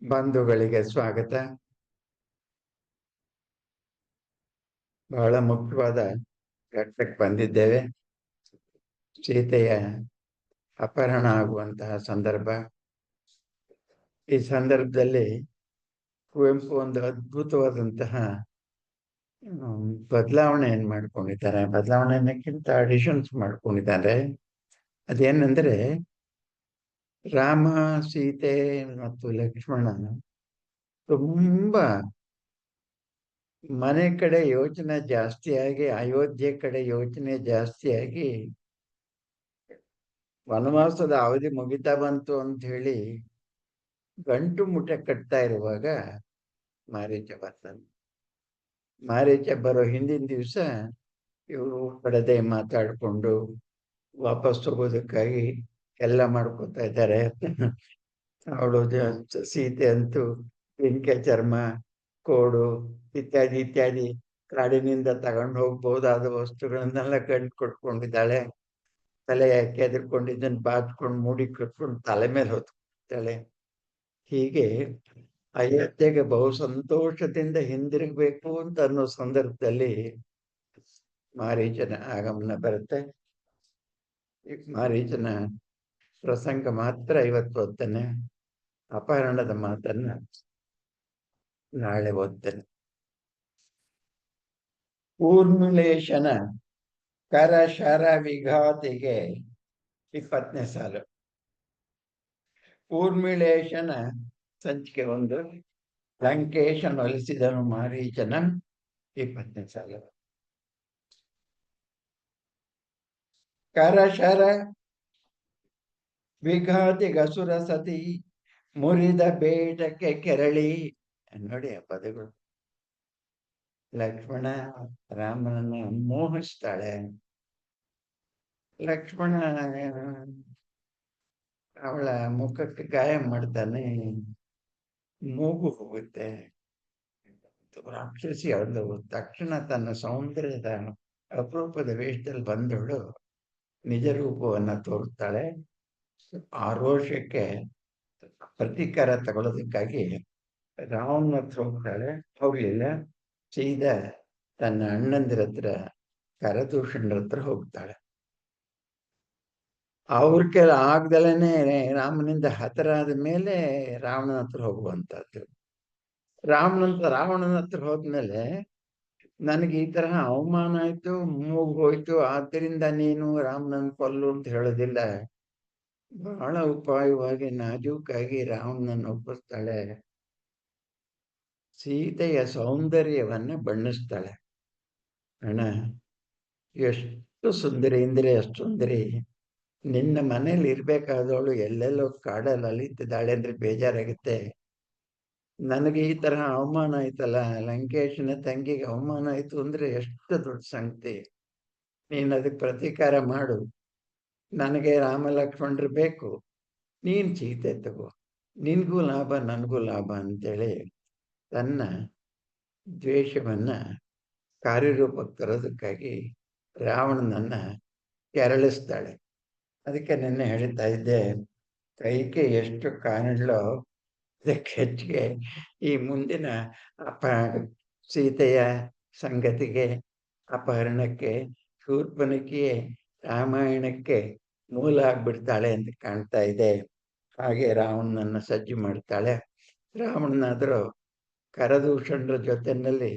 ಬಂಧುಗಳಿಗೆ ಸ್ವಾಗತ. ಬಹಳ ಮುಖ್ಯವಾದ ಘಟ್ಟಕ್ಕೆ ಬಂದಿದ್ದೇವೆ. ಸೀತೆಯ ಅಪಹರಣ ಆಗುವಂತಹ ಸಂದರ್ಭ. ಈ ಸಂದರ್ಭದಲ್ಲಿ ಕುವೆಂಪು ಒಂದು ಅದ್ಭುತವಾದಂತಹ ಬದಲಾವಣೆಯನ್ನು ಮಾಡ್ಕೊಂಡಿದ್ದಾರೆ. ಬದಲಾವಣೆಕ್ಕಿಂತ ಅಡಿಷನ್ಸ್ ಮಾಡ್ಕೊಂಡಿದ್ದಾರೆ. ಅದೇನೆಂದ್ರೆ, ರಾಮ, ಸೀತೆ ಮತ್ತು ಲಕ್ಷ್ಮಣ ತುಂಬಾ ಮನೆ ಕಡೆ ಯೋಚನೆ ಜಾಸ್ತಿಯಾಗಿ, ಅಯೋಧ್ಯೆ ಕಡೆ ಯೋಚನೆ ಜಾಸ್ತಿಯಾಗಿ, ವನವಾಸದ ಅವಧಿ ಮುಗಿತಾ ಬಂತು ಅಂತ ಹೇಳಿ ಗಂಟು ಮುಟ್ಟೆ ಕಟ್ತಾ ಇರುವಾಗ ಮಾರೀಚ ಬರ್ತಾನೆ. ಮಾರೀಚ ಬರೋ ಹಿಂದಿನ ದಿವಸ ಇವರು ಪಡೆದೆ ಮಾತಾಡಿಕೊಂಡು ವಾಪಸ್ ಹೋಗೋದಕ್ಕಾಗಿ ಎಲ್ಲ ಮಾಡ್ಕೋತಾ ಇದ್ದಾರೆ. ಅವಳು ಸೀತೆ ಅಂತೂ ಬೆಂಕಿಯ ಚರ್ಮ, ಕೋಡು ಇತ್ಯಾದಿ ಇತ್ಯಾದಿ ಕಾಡಿನಿಂದ ತಗೊಂಡು ಹೋಗ್ಬಹುದಾದ ವಸ್ತುಗಳನ್ನೆಲ್ಲ ಗಂಟು ಕೊಟ್ಕೊಂಡಿದ್ದಾಳೆ. ತಲೆ ಕೆದರ್ಕೊಂಡಿದ್ದನ್ನು ಬಾಚ್ಕೊಂಡು ಮೂಡಿ ಕಟ್ಕೊಂಡು ತಲೆ ಮೇಲೆ ಹೊತ್ಕೊಳ್ತಾಳೆ. ಹೀಗೆ ಅಯೋಧ್ಯೆಗೆ ಬಹು ಸಂತೋಷದಿಂದ ಹಿಂದಿರುಗಬೇಕು ಅಂತ ಅನ್ನೋ ಸಂದರ್ಭದಲ್ಲಿ ಮಾರೀಚನ ಆಗಮನ ಬರುತ್ತೆ. ಮಾರೀಚನ ಪ್ರಸಂಗ ಮಾತ್ರ ಇವತ್ತು ಓದ್ತಾನೆ. ಅಪಹರಣದ ಮಾತನ್ನ ನಾಳೆ ಓದ್ತಾನೆ. ಊರ್ಮಿಳೇಶನ ಕರಶರ ವಿಘಾತಿಗೆ 20ನೇ ಸಾಲು. ಊರ್ಮಿಳೇಶನ ಸಂಚಿಕೆ 1, ಲಂಕೇಶನೊಲಿಸಿದನು ಮಾರೀಚನ 20ನೇ ಸಾಲು. ಕರಶರ ವಿಘಾತಿಗಸುರ ಸತಿ ಮುರಿದ ಬೇಟಕ್ಕೆ ಕೆರಳಿ. ನೋಡಿ ಆ ಪದಗಳು. ಲಕ್ಷ್ಮಣ ರಾಮನನ್ನ ಮೋಹಿಸ್ತಾಳೆ. ಲಕ್ಷ್ಮಣ ಅವಳ ಮುಖಕ್ಕೆ ಗಾಯ ಮಾಡ್ತಾನೆ, ಮೂಗು ಹೋಗುತ್ತೆ. ರಾಕ್ಷಸಿ ಅವಳು ತಕ್ಷಣ ತನ್ನ ಸೌಂದರ್ಯದ ಅಪರೂಪದ ವೇಷದಲ್ಲಿ ಬಂದವಳು ನಿಜ ರೂಪವನ್ನ ತೋರಿಸ್ತಾಳೆ. ಆ ರೋಷಕ್ಕೆ ಪ್ರತೀಕಾರ ತಗೊಳ್ಳೋದಕ್ಕಾಗಿ ರಾವಣ ಹತ್ರ ಹೋಗ್ತಾಳೆ. ಹೋಗ್ಲಿಲ್ಲ, ಸೀದಾ ತನ್ನ ಅಣ್ಣಂದಿರ ಹತ್ರ, ಕರದೂಷಣರ ಹತ್ರ ಹೋಗ್ತಾಳೆ. ಅವ್ರ ಕೆಲ ಆಗ್ದಲೇನೆ ರಾಮನಿಂದ ಹತರಾದ ಮೇಲೆ ರಾವಣನ ಹತ್ರ ಹೋಗುವಂತದ್ದು. ರಾವಣನ ಹತ್ರ ಹೋದ್ಮೇಲೆ, ನನಗೆ ಈ ತರಹ ಅವಮಾನ ಆಯ್ತು, ಮೂಗು ಹೋಯ್ತು, ಆದ್ದರಿಂದ ನೀನು ರಾಮನನ್ನು ಕೊಲ್ಲು ಅಂತ ಹೇಳೋದಿಲ್ಲ. ಬಹಳ ಉಪಾಯವಾಗಿ ನಾಜೂಕಾಗಿ ರಾವಣನನ್ನು ಒಪ್ಪಿಸ್ತಾಳೆ. ಸೀತೆಯ ಸೌಂದರ್ಯವನ್ನ ಬಣ್ಣಿಸ್ತಾಳೆ. ಅಣ್ಣ, ಎಷ್ಟು ಸುಂದರಿ ಅಂದ್ರೆ ಅಷ್ಟು ಸುಂದರಿ. ನಿನ್ನ ಮನೇಲಿ ಇರ್ಬೇಕಾದವಳು ಎಲ್ಲೆಲ್ಲೋ ಕಾಡಲ್ಲಿ ಅಲಿತಿದ್ದಾಳೆ ಅಂದ್ರೆ ಬೇಜಾರಾಗುತ್ತೆ. ನನಗೆ ಈ ತರಹ ಅವಮಾನ ಆಯ್ತಲ್ಲ, ಲಂಕೇಶನ ತಂಗಿಗೆ ಅವಮಾನ ಆಯ್ತು ಅಂದ್ರೆ ಎಷ್ಟು ದೊಡ್ಡ ಸಂಗತಿ. ನೀನ್ ಅದಕ್ಕೆ ಪ್ರತೀಕಾರ ಮಾಡು. ನನಗೆ ರಾಮ ಲಕ್ಷ್ಮಣರು ಬೇಕು, ನೀನ್ ಸೀತೆ ತಗೋ, ನಿನ್ಗೂ ಲಾಭ ನನಗೂ ಲಾಭ ಅಂತೇಳಿ ತನ್ನ ದ್ವೇಷವನ್ನ ಕಾರ್ಯರೂಪಕ್ಕೆ ತರೋದಕ್ಕಾಗಿ ರಾವಣನನ್ನ ಕೆರಳಿಸ್ತಾಳೆ. ಅದಕ್ಕೆ ನಿನ್ನೆ ಹೇಳ್ತಾ ಇದ್ದೆ, ಕೈಗೆ ಎಷ್ಟು ಕಾಣಲೋ ಅದಕ್ಕೆ ಹೆಚ್ಚಿಗೆ ಈ ಮುಂದಿನ ಸೀತೆಯ ಸಂಗತಿಗೆ, ಅಪಹರಣಕ್ಕೆ, ಶೂರ್ಪನಖಿಯೇ ರಾಮಾಯಣಕ್ಕೆ ಮೂಲ ಆಗ್ಬಿಡ್ತಾಳೆ ಅಂತ ಕಾಣ್ತಾ ಇದೆ. ಹಾಗೆ ರಾವಣನನ್ನ ಸಜ್ಜು ಮಾಡ್ತಾಳೆ. ರಾವಣನಾದರೂ ಕರದೂಷಣರ ಜೊತೆಯಲ್ಲಿ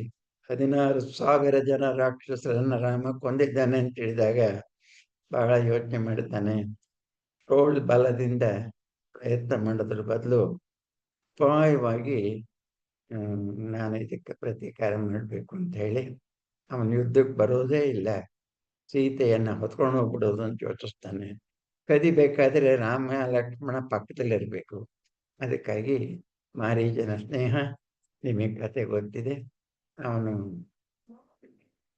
16,000 ಜನ ರಾಕ್ಷಸರನ್ನ ರಾಮ ಕೊಂದಿದ್ದಾನೆ ಅಂತ ಹೇಳಿದಾಗ ಬಹಳ ಯೋಚನೆ ಮಾಡ್ತಾನೆ. ತೋಳ್ ಬಲದಿಂದ ಪ್ರಯತ್ನ ಮಾಡೋದ್ರ ಬದಲು ಉಪಾಯವಾಗಿ ನಾನು ಇದಕ್ಕೆ ಪ್ರತೀಕಾರ ಮಾಡಬೇಕು ಅಂತ ಹೇಳಿ ಅವನ ಯುದ್ಧಕ್ಕೆ ಬರೋದೇ ಇಲ್ಲ, ಸೀತೆಯನ್ನ ಹೊತ್ಕೊಂಡು ಹೋಗ್ಬಿಡೋದು ಅಂತ ಯೋಚಿಸ್ತಾನೆ. ಕದಿಬೇಕಾದ್ರೆ ರಾಮ ಲಕ್ಷ್ಮಣ ಪಕ್ಕದಲ್ಲಿರ್ಬೇಕು. ಅದಕ್ಕಾಗಿ ಮಾರೀಚನ ಸ್ನೇಹ ನಿಮಗೆ ಕತೆ ಗೊತ್ತಿದೆ. ಅವನು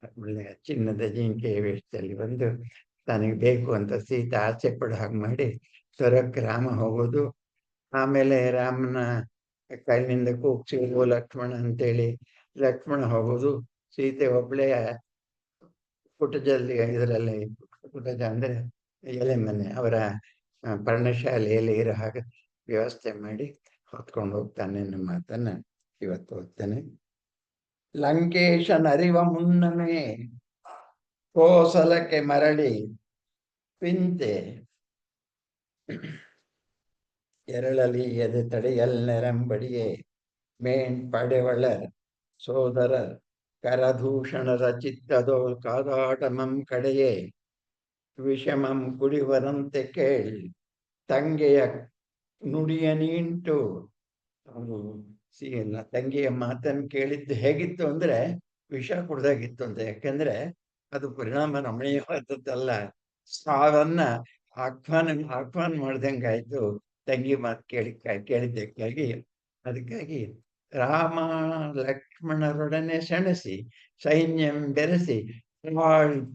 ಒಳ್ಳೆಯ ಚಿನ್ನದ ಜಿಂಕೆಯ ವೇಷದಲ್ಲಿ ಬಂದು ತನಗೆ ಬೇಕು ಅಂತ ಸೀತೆ ಆಸೆ ಪಡೋ ಹಾಗೆ ಮಾಡಿ ಸ್ವರಕ್ಕೆ ರಾಮ ಹೋಗೋದು. ಆಮೇಲೆ ರಾಮನ ಕೈನಿಂದ ಕೂಗ್ಸಿ ಓ ಲಕ್ಷ್ಮಣ ಅಂತೇಳಿ ಲಕ್ಷ್ಮಣ ಹೋಗೋದು. ಸೀತೆ ಒಬ್ಬಳೇ ಕುಟಜಲ್ಲಿ, ಇದರಲ್ಲಿ ಕುಟಜ ಅಂದ್ರೆ ಎಲೆ ಮನೆ, ಅವರ ಪರ್ಣಶಾಲೆಯಲ್ಲಿ ಇರೋ ಹಾಗೆ ವ್ಯವಸ್ಥೆ ಮಾಡಿ ಹೊತ್ಕೊಂಡು ಹೋಗ್ತಾನೆ ನಮ್ಮ ಮಾತನ್ನ ಇವತ್ತು ಹೋಗ್ತಾನೆ. ಲಂಕೇಶನರಿವ ಮುನ್ನವೇ ಕೋಸಲಕ್ಕೆ ಮರಳಿ ಪಿಂತೆ ಎರಳಲಿ ಎದೆ ತಡೆಯಲ್ ನೆರಂಬಡಿಯೇ ಮೇಣ್ ಪಡೆವಳರ್ ಸೋದರರ್ ಕರದೂಷಣರ ಚಿತ್ತದೋ ಕಾದಾಟಮಂ ಕಡೆಯೇ ವಿಷಮಂ ಕುಡಿವರಂತೆ ಕೇಳಿ ತಂಗೆಯ ನುಡಿಯ ನೀಂಟು. ಅವರು ತಂಗಿಯ ಮಾತನ್ನು ಕೇಳಿದ್ದು ಹೇಗಿತ್ತು ಅಂದ್ರೆ ವಿಷ ಕುಡ್ದಾಗಿತ್ತು ಅಂತ. ಯಾಕಂದ್ರೆ ಅದು ಪರಿಣಾಮ ರಮಣೀಯವಾದದ್ದಲ್ಲ, ಸಾವನ್ನ ಆಹ್ವಾನ ಮಾಡ್ದಂಗಾಯ್ತು ತಂಗಿ ಮಾತು ಕೇಳಿದ್ದಕ್ಕಾಗಿ. ಅದಕ್ಕಾಗಿ ರಾಮ ಲಕ್ಷ್ಮಣರೊಡನೆ ಸೆಣಸಿ ಸೈನ್ಯಂ ಬೆರೆಸಿ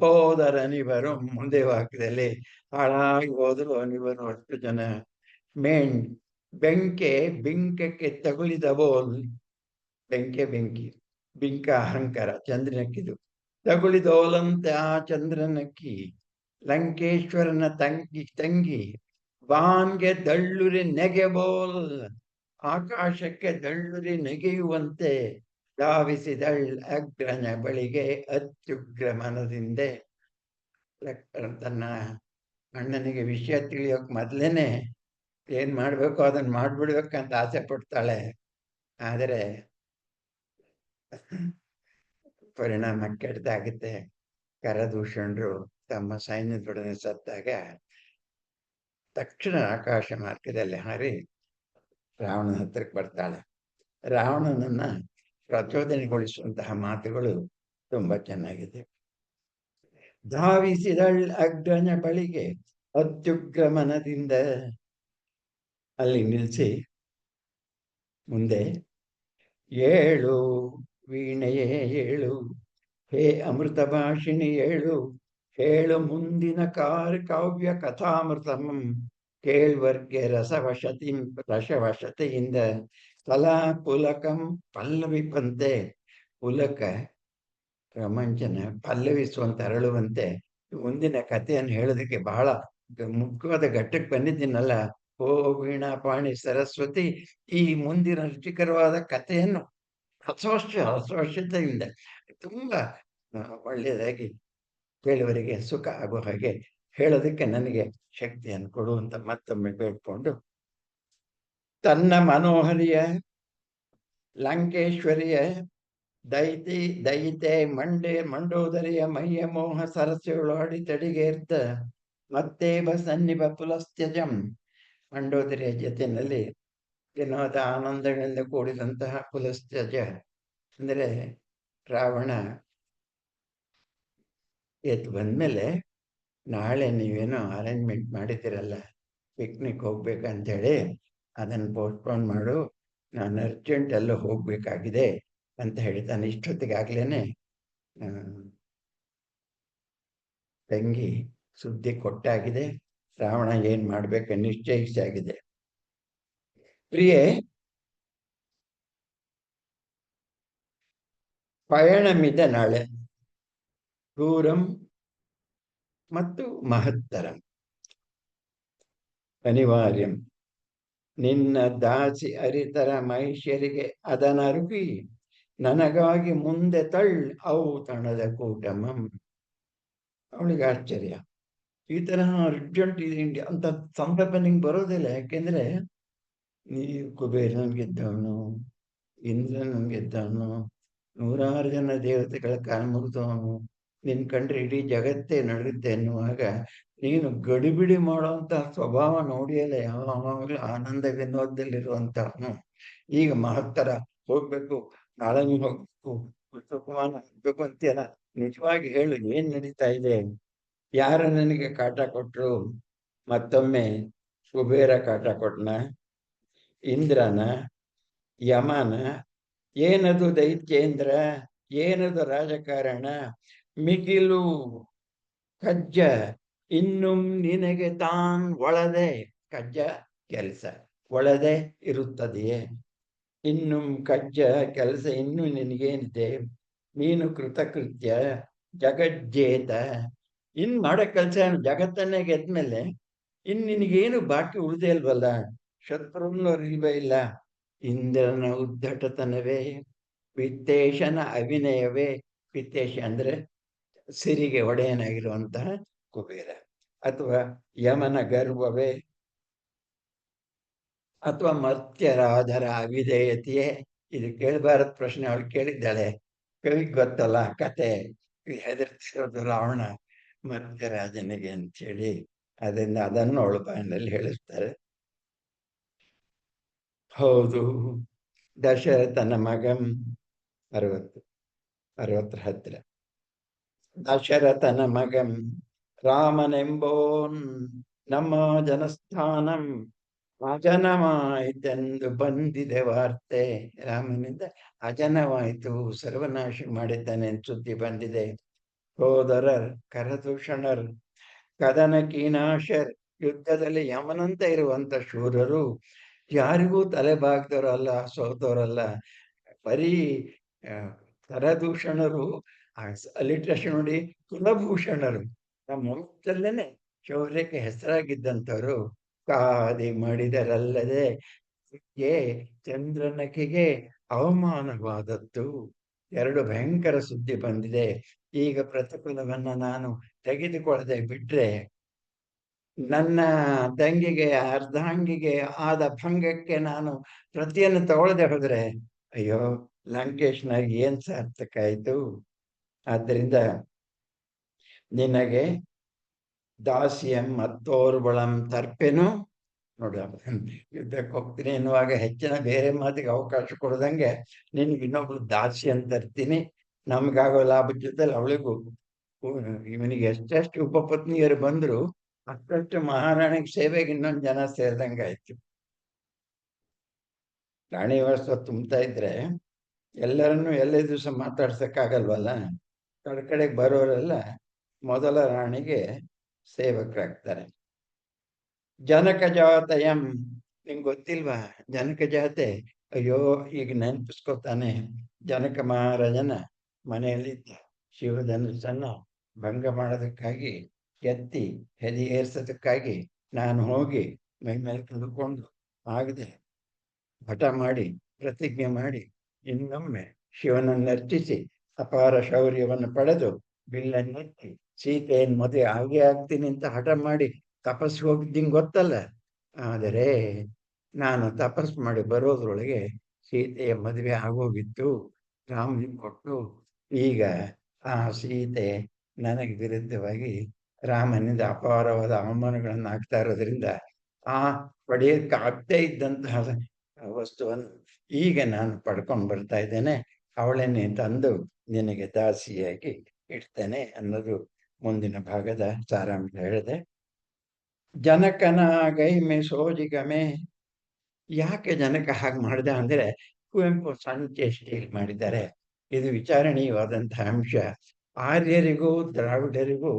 ಹೋದರನಿವರು ಮುಂದೆ ವಾಕ್ಯದಲ್ಲಿ ಹಾಳಾಗಿ ಹೋದರು ಅನಿವರು ಅಷ್ಟು ಜನ. ಮೇಣ್ ಬೆಂಕೆ ಬಿಂಕಕ್ಕೆ ತಗುಲಿದವೋಲ್, ಬೆಂಕಿ ಬಿಂಕ ಅಹಂಕಾರ ಚಂದ್ರನಕ್ಕಿದು. ತಗುಲಿದೋಲಂತೆ ಆ ಚಂದ್ರನಕ್ಕಿ ಲಂಕೇಶ್ವರನ ತಂಗಿ ಬಾನ್ಗೆ ದಳ್ಳುರಿ ನೆಗೆಬೋಲ್, ಆಕಾಶಕ್ಕೆ ದಳ್ಳುರಿ ನೆಗೆಯುವಂತೆ ಧಾವಿಸಿದಳ್ ಅಗ್ರಜ ಬಳಿಗೆ ಅತ್ಯುಗ್ರ ಮನದಿಂದೆ. ತನ್ನ ಅಣ್ಣನಿಗೆ ವಿಷಯ ತಿಳಿಯೋಕ್ ಮೊದ್ಲೇನೆ ಏನ್ ಮಾಡ್ಬೇಕು ಅದನ್ನ ಮಾಡ್ಬಿಡ್ಬೇಕಂತ ಆಸೆ ಪಡ್ತಾಳೆ. ಆದರೆ ಪರಿಣಾಮ ಕೆಟ್ಟದಾಗುತ್ತೆ. ಕರದೂಷಣರು ತಮ್ಮ ಸೈನ್ಯದೊಡನೆ ಸತ್ತಾಗ ತಕ್ಷಣ ಆಕಾಶ ಮಾರ್ಗದಲ್ಲಿ ಹಾರಿ ರಾವಣನ ಹತ್ರಕ್ಕೆ ಬರ್ತಾಳೆ. ರಾವಣನನ್ನ ಪ್ರಚೋದನೆಗೊಳಿಸುವಂತಹ ಮಾತುಗಳು ತುಂಬಾ ಚೆನ್ನಾಗಿದೆ. ಧಾವಿಸಿದಳ್ ಅಗ್ರಜ ಬಳಿಗೆ ಅತ್ಯುಗ್ರ ಮನದಿಂದ, ಅಲ್ಲಿ ನಿಲ್ಲಿಸಿ ಮುಂದೆ ಏಳು ವೀಣೆಯೇ ಏಳು, ಹೇ ಅಮೃತ ಭಾಷಿಣಿ ಏಳು, ಹೇಳು ಮುಂದಿನ ಕಾವ್ಯ ಕಥಾಮೃತಮಂ, ಕೇಳ್ವರ್ಗೆ ರಸವಶತೆಯಿಂದ ಕಲಾ ಪುಲಕಂ ಪಲ್ಲವಿ ಪಂತೆ. ಪುಲಕ ರೋಮಾಂಚನ, ಪಲ್ಲವಿಸುವಂತ ಅರಳುವಂತೆ ಮುಂದಿನ ಕಥೆಯನ್ನು ಹೇಳೋದಕ್ಕೆ ಬಹಳ ಮುಖ್ಯವಾದ ಘಟ್ಟಕ್ಕೆ ಬಂದಿದ್ದೀನಲ್ಲ. ಓ ವೀಣಾ ಪಾಣಿ ಸರಸ್ವತಿ, ಈ ಮುಂದಿನ ರುಚಿಕರವಾದ ಕಥೆಯನ್ನು ಹಸವಶತೆಯಿಂದ ತುಂಬಾ ಒಳ್ಳೆಯದಾಗಿ ಕೇಳುವರಿಗೆ ಸುಖ ಆಗೋ ಹಾಗೆ ಹೇಳೋದಕ್ಕೆ ನನಗೆ ಶಕ್ತಿಯನ್ನು ಕೊಡುವಂತ ಮತ್ತೊಮ್ಮೆ ಬೇಡ್ಕೊಂಡು, ತನ್ನ ಮನೋಹರಿಯ ಲಂಕೇಶ್ವರಿಯ ದಯಿತೆ ಮಂಡೋದರಿಯ ಮೈಯ ಮೋಹ ಸರಸ್ಯಗಳು ಅಡಿತಡಿಗೇರ್ತ ಮತ್ತೆ ಸನ್ನಿಭ ಪುಲಸ್ತ್ಯಜಂ. ಮಂಡೋದರಿಯ ಜೊತೆಯಲ್ಲಿ ವಿನೋದ ಆನಂದಗಳಿಂದ ಕೂಡಿದಂತಹ ಪುಲಸ್ತ್ಯಜ ಅಂದ್ರೆ ರಾವಣ ಎದ್ದು ಬಂದ್ಮೇಲೆ, ನಾಳೆ ನೀವೇನೋ ಅರೇಂಜ್ಮೆಂಟ್ ಮಾಡಿದ್ದೀರಲ್ಲ ಪಿಕ್ನಿಕ್ ಹೋಗ್ಬೇಕಂತೇಳಿ, ಅದನ್ನು ಪೋಸ್ಟ್ಪೋನ್ ಮಾಡು, ನಾನು ಅರ್ಜೆಂಟ್ ಎಲ್ಲ ಹೋಗ್ಬೇಕಾಗಿದೆ ಅಂತ ಹೇಳ್ತಾನೆ. ಇಷ್ಟೊತ್ತಿಗಾಗ್ಲೇನೆ ತಂಗಿ ಸುದ್ದಿ ಕೊಟ್ಟಾಗಿದೆ. ರಾವಣ ಏನ್ ಮಾಡ್ಬೇಕು ನಿಶ್ಚಯಿಸಾಗಿದೆ. ಪ್ರಿಯೆ, ಪಯಣಮಿದೆ ನಾಳೆ, ಕ್ರೂರಂ ಮತ್ತು ಮಹತ್ತರಂ ಅನಿವಾರ್ಯಂ. ನಿನ್ನ ದಾಸಿ ಅರಿತರ ಮೈಷರಿಗೆ ಅದನರುಗಿ ನನಗಾಗಿ ಮುಂದೆ ಔತಣದ ಕೂಟಮಂ. ಅವಳಿಗೆ ಆಶ್ಚರ್ಯ, ಈ ತರಹ ಅರ್ಜೆಂಟ್ ಇದೆ ಅಂತ ಸಂದರ್ಭ ನಿಂಗೆ ಬರೋದಿಲ್ಲ. ಯಾಕೆಂದ್ರೆ ನೀ ಕುಬೇರನ್ ಗೆದ್ದವನು, ಇಂದ್ರನ್ ಗೆದ್ದವನು, 100 ಜನ ದೇವತೆಗಳ ಕಾಲ ಮುರಿದವನು, ನಿನ್ ಕಂಡ್ರೆ ಇಡೀ ಜಗತ್ತೇ ನಡೆಯುತ್ತೆ ಎನ್ನುವಾಗ ನೀನು ಗಡಿಬಿಡಿ ಮಾಡುವಂತ ಸ್ವಭಾವ ನೋಡಿಯಲ್ಲ, ಯಾವಾಗಲೂ ಆನಂದ ವಿನೋದದಲ್ಲಿರುವಂತವನು. ಈಗ ಮಹತ್ತರ ಹೋಗ್ಬೇಕು, ನಾಳೆ ಹೋಗ್ಬೇಕು, ಸುಖವಾನ ಹೋಗ್ಬೇಕು ಅಂತೀಯಲ್ಲ, ನಿಜವಾಗಿ ಹೇಳು ಏನ್ ನಡೀತಾ ಇದೆ? ಯಾರ ನನಗೆ ಕಾಟ ಕೊಟ್ರು? ಮತ್ತೊಮ್ಮೆ ಕುಬೇರ ಕಾಟ ಕೊಟ್ನ? ಇಂದ್ರನ? ಯಮನ? ಏನದು ದೈತ್ಯೇಂದ್ರ? ಏನದು ರಾಜಕಾರಣ? ಮಿಗಿಲು ಕಜ್ಜ ಇನ್ನು ನಿನಗೆ ತಾನ್ ಒಳದೆ, ಕಜ್ಜ ಕೆಲಸ ಒಳದೆ ಇರುತ್ತದೆಯೇ? ಇನ್ನು ಕಜ್ಜ ಕೆಲಸ ಇನ್ನು ನಿನಗೇನಿದೆ? ನೀನು ಕೃತಕೃತ್ಯ ಜಗಜ್ಜೇತ, ಇನ್ ಮಾಡೋ ಕೆಲಸ ಜಗತ್ತನ್ನೇ ಗೆದ್ಮೇಲೆ ಇನ್ ನಿನಗೇನು ಬಾಕಿ ಉಳಿದೇ ಇಲ್ವಲ್ಲ? ಶತ್ರುವನ್ನು ಅರಿಬೇ ಇಲ್ಲ, ಇಂದ್ರನ ಉದ್ದಟತನವೇ, ವಿತ್ತೇಶನ ಅಭಿನಯವೇ. ವಿತ್ತೇಶ ಅಂದ್ರೆ ಸಿರಿಗೆ ಒಡೆಯನಾಗಿರುವಂತಹ ಕುಬೇರ, ಅಥವಾ ಯಮನ ಗರ್ವವೇ, ಅಥವಾ ಮರ್ತ್ಯರಾಧರ ಅವಿಧೇಯತೆಯೇ. ಇದು ಕೇಳಬಾರದ ಪ್ರಶ್ನೆ ಅವಳು ಕೇಳಿದ್ದಾಳೆ. ಕವಿಗೆ ಗೊತ್ತಲ್ಲ ಕತೆ, ಹೆದರ್ತಿರೋದು ರಾವಣ ಮರ್ತ್ಯರಾಜನಿಗೆ ಅಂತೇಳಿ. ಅದರಿಂದ ಅದನ್ನು ಅವಳು ಬಾಯಿನಲ್ಲಿ ಹೇಳಿಸ್ತಾರೆ. ಹೌದು, ದಶರಥನ ಮಗಂ 60 ಹತ್ತಿರ. ದಶರಥನ ಮಗಂ ರಾಮನೆಂಬೋನ್ ನಮ್ಮ ಜನಸ್ಥಾನಂ ಅಜನವಾಯಿತೆಂದು ಬಂದಿದೆ ವಾರ್ತೆ. ರಾಮನಿಂದ ಅಜನವಾಯಿತು, ಸರ್ವನಾಶ ಮಾಡಿದ್ದಾನೆ ಸುದ್ದಿ ಬಂದಿದೆ. ಸೋದರರ್ ಕರದೂಷಣರ್ ಕದನ ಕೀನಾಶರ್, ಯುದ್ಧದಲ್ಲಿ ಯಮನಂತ ಇರುವಂತ ಶೂರರು, ಯಾರಿಗೂ ತಲೆಬಾಗ್ದವರಲ್ಲ, ಸೋತವರಲ್ಲ. ಬರೀ ಕರದೂಷಣರು, ಅಲಿಟ್ರೇಷನ್ ನೋಡಿ, ಕುಲಭೂಷಣರು, ನಮ್ಮ ವಂಶದಲ್ಲೇನೆ ಶೌರ್ಯಕ್ಕೆ ಹೆಸರಾಗಿದ್ದಂಥವ್ರು ಕಾದಿ ಮಾಡಿದರಲ್ಲದೆ ಚಂದ್ರನಕಿಗೆ ಅವಮಾನವಾದದ್ದು. 2 ಭಯಂಕರ ಸುದ್ದಿ ಬಂದಿದೆ. ಈಗ ಪ್ರತಿಫಲವನ್ನ ನಾನು ತೆಗೆದುಕೊಳ್ಳದೆ ಬಿಟ್ರೆ, ನನ್ನ ತಂಗಿಗೆ ಅರ್ಧಾಂಗಿಗೆ ಆದ ಭಂಗಕ್ಕೆ ನಾನು ಪ್ರತಿಯನ್ನು ತಗೊಳ್ಳದೆ ಹೋದ್ರೆ, ಅಯ್ಯೋ ಲಂಕೇಶ್ನಾಗ ಏನ್ ಸಾರ್ಥಕ ಆಯ್ತು. ಆದ್ದರಿಂದ ನಿನಗೆ ದಾಸ್ಯಂ ಮತ್ತೋರ್ಬಳಂ ತರ್ಪೆನು. ನೋಡ, ಯುದ್ಧಕ್ಕೆ ಹೋಗ್ತೀನಿ ಎನ್ನುವಾಗ ಹೆಚ್ಚಿನ ಬೇರೆ ಮಾತಿಗೆ ಅವಕಾಶ ಕೊಡದಂಗೆ ನಿನ್ಗೆ ಇನ್ನೊಬ್ಳು ದಾಸಿ ಅಂತ ತರ್ತೀನಿ. ನಮ್ಗಾಗೋ ಲಾಭದ ಜೊತೆಲಿ ಅವಳಿಗೂ, ಇವನಿಗೆ ಎಷ್ಟೆಷ್ಟು ಉಪಪತ್ನಿಯರು ಬಂದ್ರು ಅಷ್ಟಷ್ಟು ಮಹಾರಾಣಿಗೆ ಸೇವೆಗೆ ಇನ್ನೊಂದು ಜನ ಸೇರಿದಂಗಾಯ್ತು. ರಾಣಿ ವ್ಯವಸ್ಥೆ ತುಂಬ್ತಾ ಇದ್ರೆ ಎಲ್ಲರನ್ನೂ ಎಲ್ಲೇ ದಿವಸ ಮಾತಾಡ್ಸಕ್ಕಾಗಲ್ವಲ್ಲ. ಕಡೆಗೆ ಬರೋರೆಲ್ಲ ಮೊದಲ ರಾಣಿಗೆ ಸೇವಕರಾಗ್ತಾರೆ. ಜನಕ ಜಾತಯಂ, ನಿಂಗೆ ಗೊತ್ತಿಲ್ವಾ ಜನಕ ಜಾತೆ? ಅಯ್ಯೋ, ಈಗ ನೆನಪಿಸ್ಕೊತಾನೆ. ಜನಕ ಮಹಾರಾಜನ ಮನೆಯಲ್ಲಿದ್ದ ಶಿವಧನುಸ್ಸನ್ನ ಭಂಗ ಮಾಡೋದಕ್ಕಾಗಿ, ಎತ್ತಿ ಹೆದಿ ಏರ್ಸೋದಕ್ಕಾಗಿ ನಾನು ಹೋಗಿ ಮೈ ಮೇಲೆ ತುಳ್ಕೊಂಡು ಆಗದೆ ಹಠ ಮಾಡಿ ಪ್ರತಿಜ್ಞೆ ಮಾಡಿ ಇನ್ನೊಮ್ಮೆ ಶಿವನನ್ನು ಅರ್ಚಿಸಿ ಅಪಾರ ಶೌರ್ಯವನ್ನು ಪಡೆದು ಬಿಲ್ಲನ್ನೆತ್ತಿ ಸೀತೆಯನ್ನು ಮದುವೆ ಆಗ್ತೀನಿ ಅಂತ ಹಠ ಮಾಡಿ ತಪಸ್ಸು ಹೋಗಿದ್ದಿಂಗ್ ಗೊತ್ತಲ್ಲ. ಆದರೆ ನಾನು ತಪಸ್ ಮಾಡಿ ಬರೋದ್ರೊಳಗೆ ಸೀತೆಯ ಮದುವೆ ಆಗೋಗಿತ್ತು. ರಾಮನಿಗೆ ಕೊಟ್ಟು ಈಗ ಆ ಸೀತೆ ನನಗೆ ವಿರುದ್ಧವಾಗಿ ರಾಮನಿಂದ ಅಪಾರವಾದ ಅವಮಾನಗಳನ್ನು ಆಗ್ತಾ ಇರೋದ್ರಿಂದ ಆ ಪಡೆಯಕ್ಕೆ ಆಗದೇ ಇದ್ದಂತಹ ವಸ್ತುವನ್ನು ಈಗ ನಾನು ಪಡ್ಕೊಂಡು ಬರ್ತಾ ಇದ್ದೇನೆ. ಅವಳನ್ನೇ ತಂದು ನಿನಗೆ ದಾಸಿಯಾಗಿ ಇಡ್ತೇನೆ ಅನ್ನೋದು ಮುಂದಿನ ಭಾಗದ ಸಾರಾಂಶ ಹೇಳಿದೆ. ಜನಕನ ಗೈಮೆ ಸೋಜಿಗಮೆ. ಯಾಕೆ ಜನಕ ಹಾಗೆ ಮಾಡಿದ ಅಂದ್ರೆ, ಕುವೆಂಪು ಸಂಚೇಷ್ಟೆ ಮಾಡಿದ್ದಾರೆ. ಇದು ವಿಚಾರಣೀಯವಾದಂತಹ ಅಂಶ. ಆರ್ಯರಿಗೂ ದ್ರಾವಿಡರಿಗೂ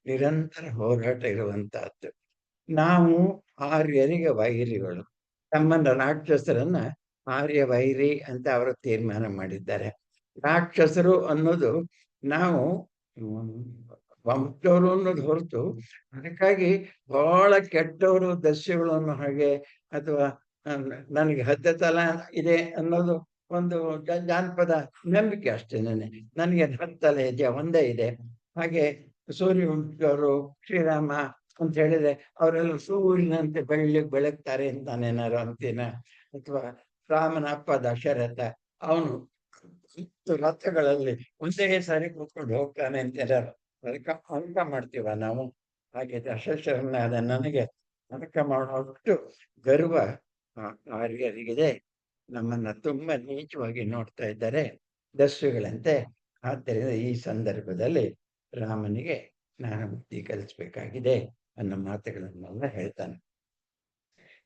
ನಿರಂತರ ಹೋರಾಟ ಇರುವಂತಹದ್ದು. ನಾವು ಆರ್ಯರಿಗೆ ವೈರಿಗಳು. ತಮ್ಮನ್ನ ರಾಕ್ಷಸರನ್ನ ಆರ್ಯ ವೈರಿ ಅಂತ ಅವರು ತೀರ್ಮಾನ ಮಾಡಿದ್ದಾರೆ. ರಾಕ್ಷಸರು ಅನ್ನೋದು ನಾವು ವಂಶದವರು ಅನ್ನೋದು ಹೊರತು, ಅದಕ್ಕಾಗಿ ಬಹಳ ಕೆಟ್ಟವರು ದಸ್ಯುಗಳು ಅನ್ನೋ ಹಾಗೆ, ಅಥವಾ ನನಗೆ 10 ತಲ ಇದೆ ಅನ್ನೋದು ಒಂದು ಜಾನಪದ ನಂಬಿಕೆ ಅಷ್ಟೇನೆ. ನನಗೆ 10 ತಲೆ ಇದೆ, ಒಂದೇ ಇದೆ. ಹಾಗೆ ಸೂರ್ಯವಂಶದವರು ಶ್ರೀರಾಮ ಅಂತ ಹೇಳಿದ್ರೆ ಅವರೆಲ್ಲ ಸೂರ್ಯನಂತೆ ಬೆಳಗ್ತಾರೆ ಅಂತ ನಾನೇನಾರು ಅಂತೀನ? ಅಥವಾ ರಾಮನ ಅಪ್ಪ ದಶರಥ, ಅವನು ರಥಗಳಲ್ಲಿ ಒಂದೇ ಸಾರಿ ಕೂತ್ಕೊಂಡು ಹೋಗ್ತಾನೆ ಅಂತ ಅದಕ್ಕೆ ಅಂಕ ಮಾಡ್ತೀವ ನಾವು? ಹಾಗೆ ದಶರಥನಾದ ನನಗೆ ಅಂಕ ಮಾಡೋಷ್ಟು ಗರ್ವ ಆರ್ಯರಿಗಿದೆ. ನಮ್ಮನ್ನ ತುಂಬಾ ನೀಚವಾಗಿ ನೋಡ್ತಾ ಇದ್ದಾರೆ ದಸ್ಯುಗಳಂತೆ. ಆದ್ದರಿಂದ ಈ ಸಂದರ್ಭದಲ್ಲಿ ರಾಮನಿಗೆ ನಾನು ಬುದ್ಧಿ ಕಲಿಸ್ಬೇಕಾಗಿದೆ ಅನ್ನೋ ಮಾತುಗಳನ್ನೆಲ್ಲ ಹೇಳ್ತಾನೆ.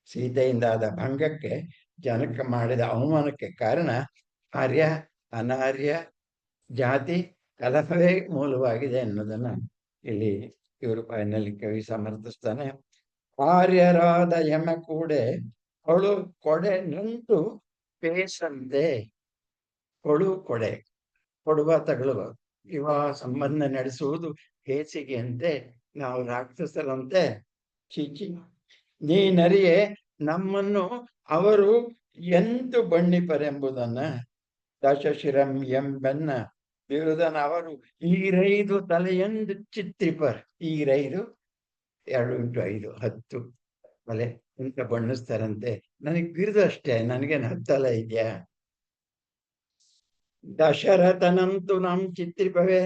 ಸೀತೆಯಿಂದ ಆದ ಭಂಗಕ್ಕೆ, ಜನಕ ಮಾಡಿದ ಅವಮಾನಕ್ಕೆ ಕಾರಣ ಆರ್ಯ ಅನಾರ್ಯ ಜಾತಿ ಕಲಹವೇ ಮೂಲವಾಗಿದೆ ಅನ್ನೋದನ್ನ ಇಲ್ಲಿ ಇವರು ಬಾಯಿನಲ್ಲಿ ಕವಿ ಸಮರ್ಥಿಸ್ತಾನೆ. ಆರ್ಯರಾದ ಯಮ ಕೂಡೆ ಕೊಳು ಕೊಡೆ ನಿಂತು ಪೇಸಂತೆ. ಕೊಳು ಕೊಡೆ, ಕೊಡುವ ತಗಳುವ, ವಿವಾಹ ಸಂಬಂಧ ನಡೆಸುವುದು ಹೇಸಿಗೆಯಂತೆ. ನಾವು ರಾಕ್ಷಸರಂತೆ. ಚೀಚಿ, ನೀನರಿಯೇ ನಮ್ಮನ್ನು ಅವರು ಎಂತು ಬಣ್ಣಿಪರೆಂಬುದನ್ನ ದಶಶಿರಂ ಎಂಬೆನ್ನ ಬಿರುದನ ಅವರು ಈರೈದು ತಲೆಯೆಂದು ಚಿತ್ರಿಪರ್. ಈರೈದು 2 × 5 10 ತಲೆ ಅಂತ ಬಣ್ಣಿಸ್ತಾರಂತೆ. ನನಗೆ ಬಿರುದು ಅಷ್ಟೇ, ನನಗೇನು 10 ತಲೆ ಇದೆಯಾ? ದಶರಥನಂತೂ ನಮ್ ಚಿತ್ರಿಪವೇ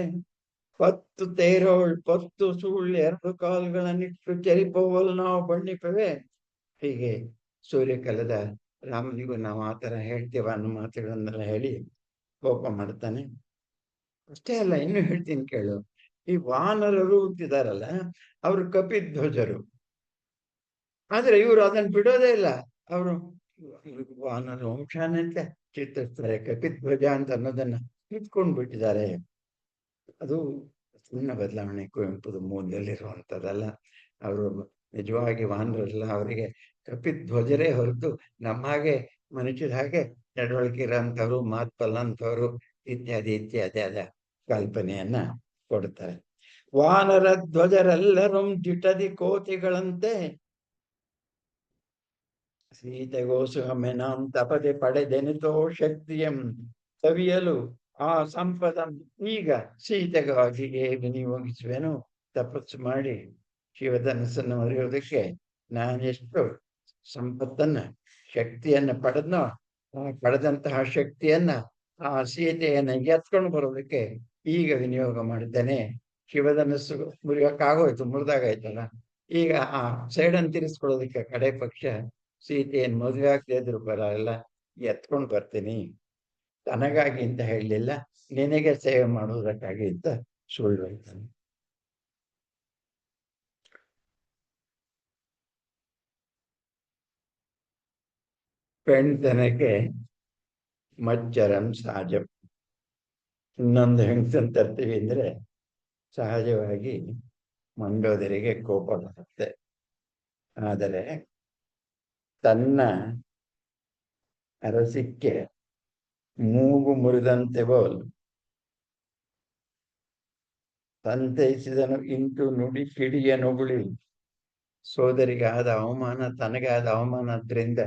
10 ತೇರೋಳ್ 10 ಸೂಳ್ 2 ಕಾಲುಗಳನ್ನಿಟ್ಟು ಚರಿಪೋವಲ್ ನಾವು ಬಣ್ಣಿಪವೇ. ಹೀಗೆ ಸೂರ್ಯಕಲದ ರಾಮನಿಗೂ ನಾವು ಆ ಥರ ಹೇಳ್ತೇವ ಅನ್ನೋ ಮಾತುಗಳನ್ನೆಲ್ಲ ಹೇಳಿ ಕೋಪ ಮಾಡ್ತಾನೆ. ಅಷ್ಟೇ ಅಲ್ಲ, ಇನ್ನು ಹೇಳ್ತೀನಿ ಕೇಳು. ಈ ವಾನರರು ಅಂತಿದಾರಲ್ಲ, ಅವರು ಕಪಿಧ್ವಜರು. ಆದ್ರೆ ಇವರು ಅದನ್ನ ಬಿಡೋದೇ ಇಲ್ಲ. ಅವರು ವಾನರ ವಂಶಾನಂತೆ ಚಿತ್ರಿಸ್ತಾರೆ. ಕಪಿಧ್ವಜ ಅಂತ ಅನ್ನೋದನ್ನ ಇಟ್ಕೊಂಡ್ ಬಿಟ್ಟಿದ್ದಾರೆ. ಅದು ಸಣ್ಣ ಬದಲಾವಣೆ, ಕುವೆಂಪುದ ಮೂಲದಲ್ಲಿರುವಂಥದ್ದಲ್ಲ. ಅವರು ನಿಜವಾಗಿ ವಾನರಲ್ಲ, ಅವರಿಗೆ ಕಪಿಧ್ವಜರೇ ಹೊರತು ನಮ್ಮ ಹಾಗೆ ಮನುಷ್ಯರ ಹಾಗೆ ನಡವಳಿಕೆ ಇರೋಂಥವ್ರು, ಮಾತು ಬಲ್ಲಂಥವ್ರು ಇತ್ಯಾದಿ ಇತ್ಯಾದಿ ಅದ ಕಲ್ಪನೆಯನ್ನ ಕೊಡ್ತಾರೆ. ವಾನರ ಧ್ವಜರೆಲ್ಲರೂ ದಿಟದಿ ಕೋತಿಗಳಂತೆ ಸೀತೆಗೋಸುಹಮೆನಾಂ ತಪದೆ ಪಡೆದೆನಿತೋ ಶಕ್ತಿಯಂ ಸವಿಯಲು ಆ ಸಂಪದಂ ಈಗ ಸೀತೆಗಾಗಿಯೇ ವಿನಿಯೋಗಿಸುವೆನು. ತಪಸ್ಸು ಮಾಡಿ ಶಿವಧನಸ್ಸನ್ನು ಅರಿಯೋದಕ್ಕೆ ನಾನೆಷ್ಟು ಸಂಪತ್ತನ್ನ, ಶಕ್ತಿಯನ್ನ ಪಡೆದ್ನೋ, ಆ ಪಡೆದಂತಹ ಶಕ್ತಿಯನ್ನ ಆ ಸೀತೆಯನ್ನ ಎತ್ಕೊಂಡು ಬರೋದಕ್ಕೆ ಈಗ ವಿನಿಯೋಗ ಮಾಡಿದ್ದೇನೆ. ಶಿವಧನಸ್ಸು ಮುರಿಯೋಕ್ಕಾಗೋಯ್ತು, ಮುರಿದಾಗಾಯ್ತಲ್ಲ. ಈಗ ಆ ಸೈಡನ್ನು ತಿರ್ಸ್ಕೊಳ್ಳೋದಕ್ಕೆ ಕಡೆ ಪಕ್ಷ ಸೀತೆಯನ್ನು ಮದುವೆ ಆಗ್ತಾ ಇದ್ರು ಬರಲ್ಲ, ಎತ್ಕೊಂಡು ಬರ್ತೀನಿ. ತನಗಾಗಿ ಅಂತ ಹೇಳಲಿಲ್ಲ, ನಿನಗೆ ಸೇವೆ ಮಾಡುವುದಕ್ಕಾಗಿ ಅಂತ ಸುಳ್ಳು ಹೇಳ್ತಾನೆ. ಪೆಣ್ತನಕ್ಕೆ ಮಜ್ಜರಂ ಸಹಜಂ. ಇನ್ನೊಂದು ಹೆಂಗಸನ್ ತರ್ತೀವಿ ಅಂದ್ರೆ ಸಹಜವಾಗಿ ಮಂಡೋದರಿಗೆ ಕೋಪ ಬರುತ್ತೆ. ಆದರೆ ತನ್ನ ಅರಸಿಕ್ಕೆ ಮೂಗು ಮುರಿದಂತೆ ಬೋಲ್ ಸಂತೈಸಿದನು ಇಂಟು ನುಡಿ ಕಿಡಿಯ ನುಗುಳಿ. ಸೋದರಿಗೆ ಆದ ಅವಮಾನ, ತನಗಾದ ಅವಮಾನದ್ರಿಂದ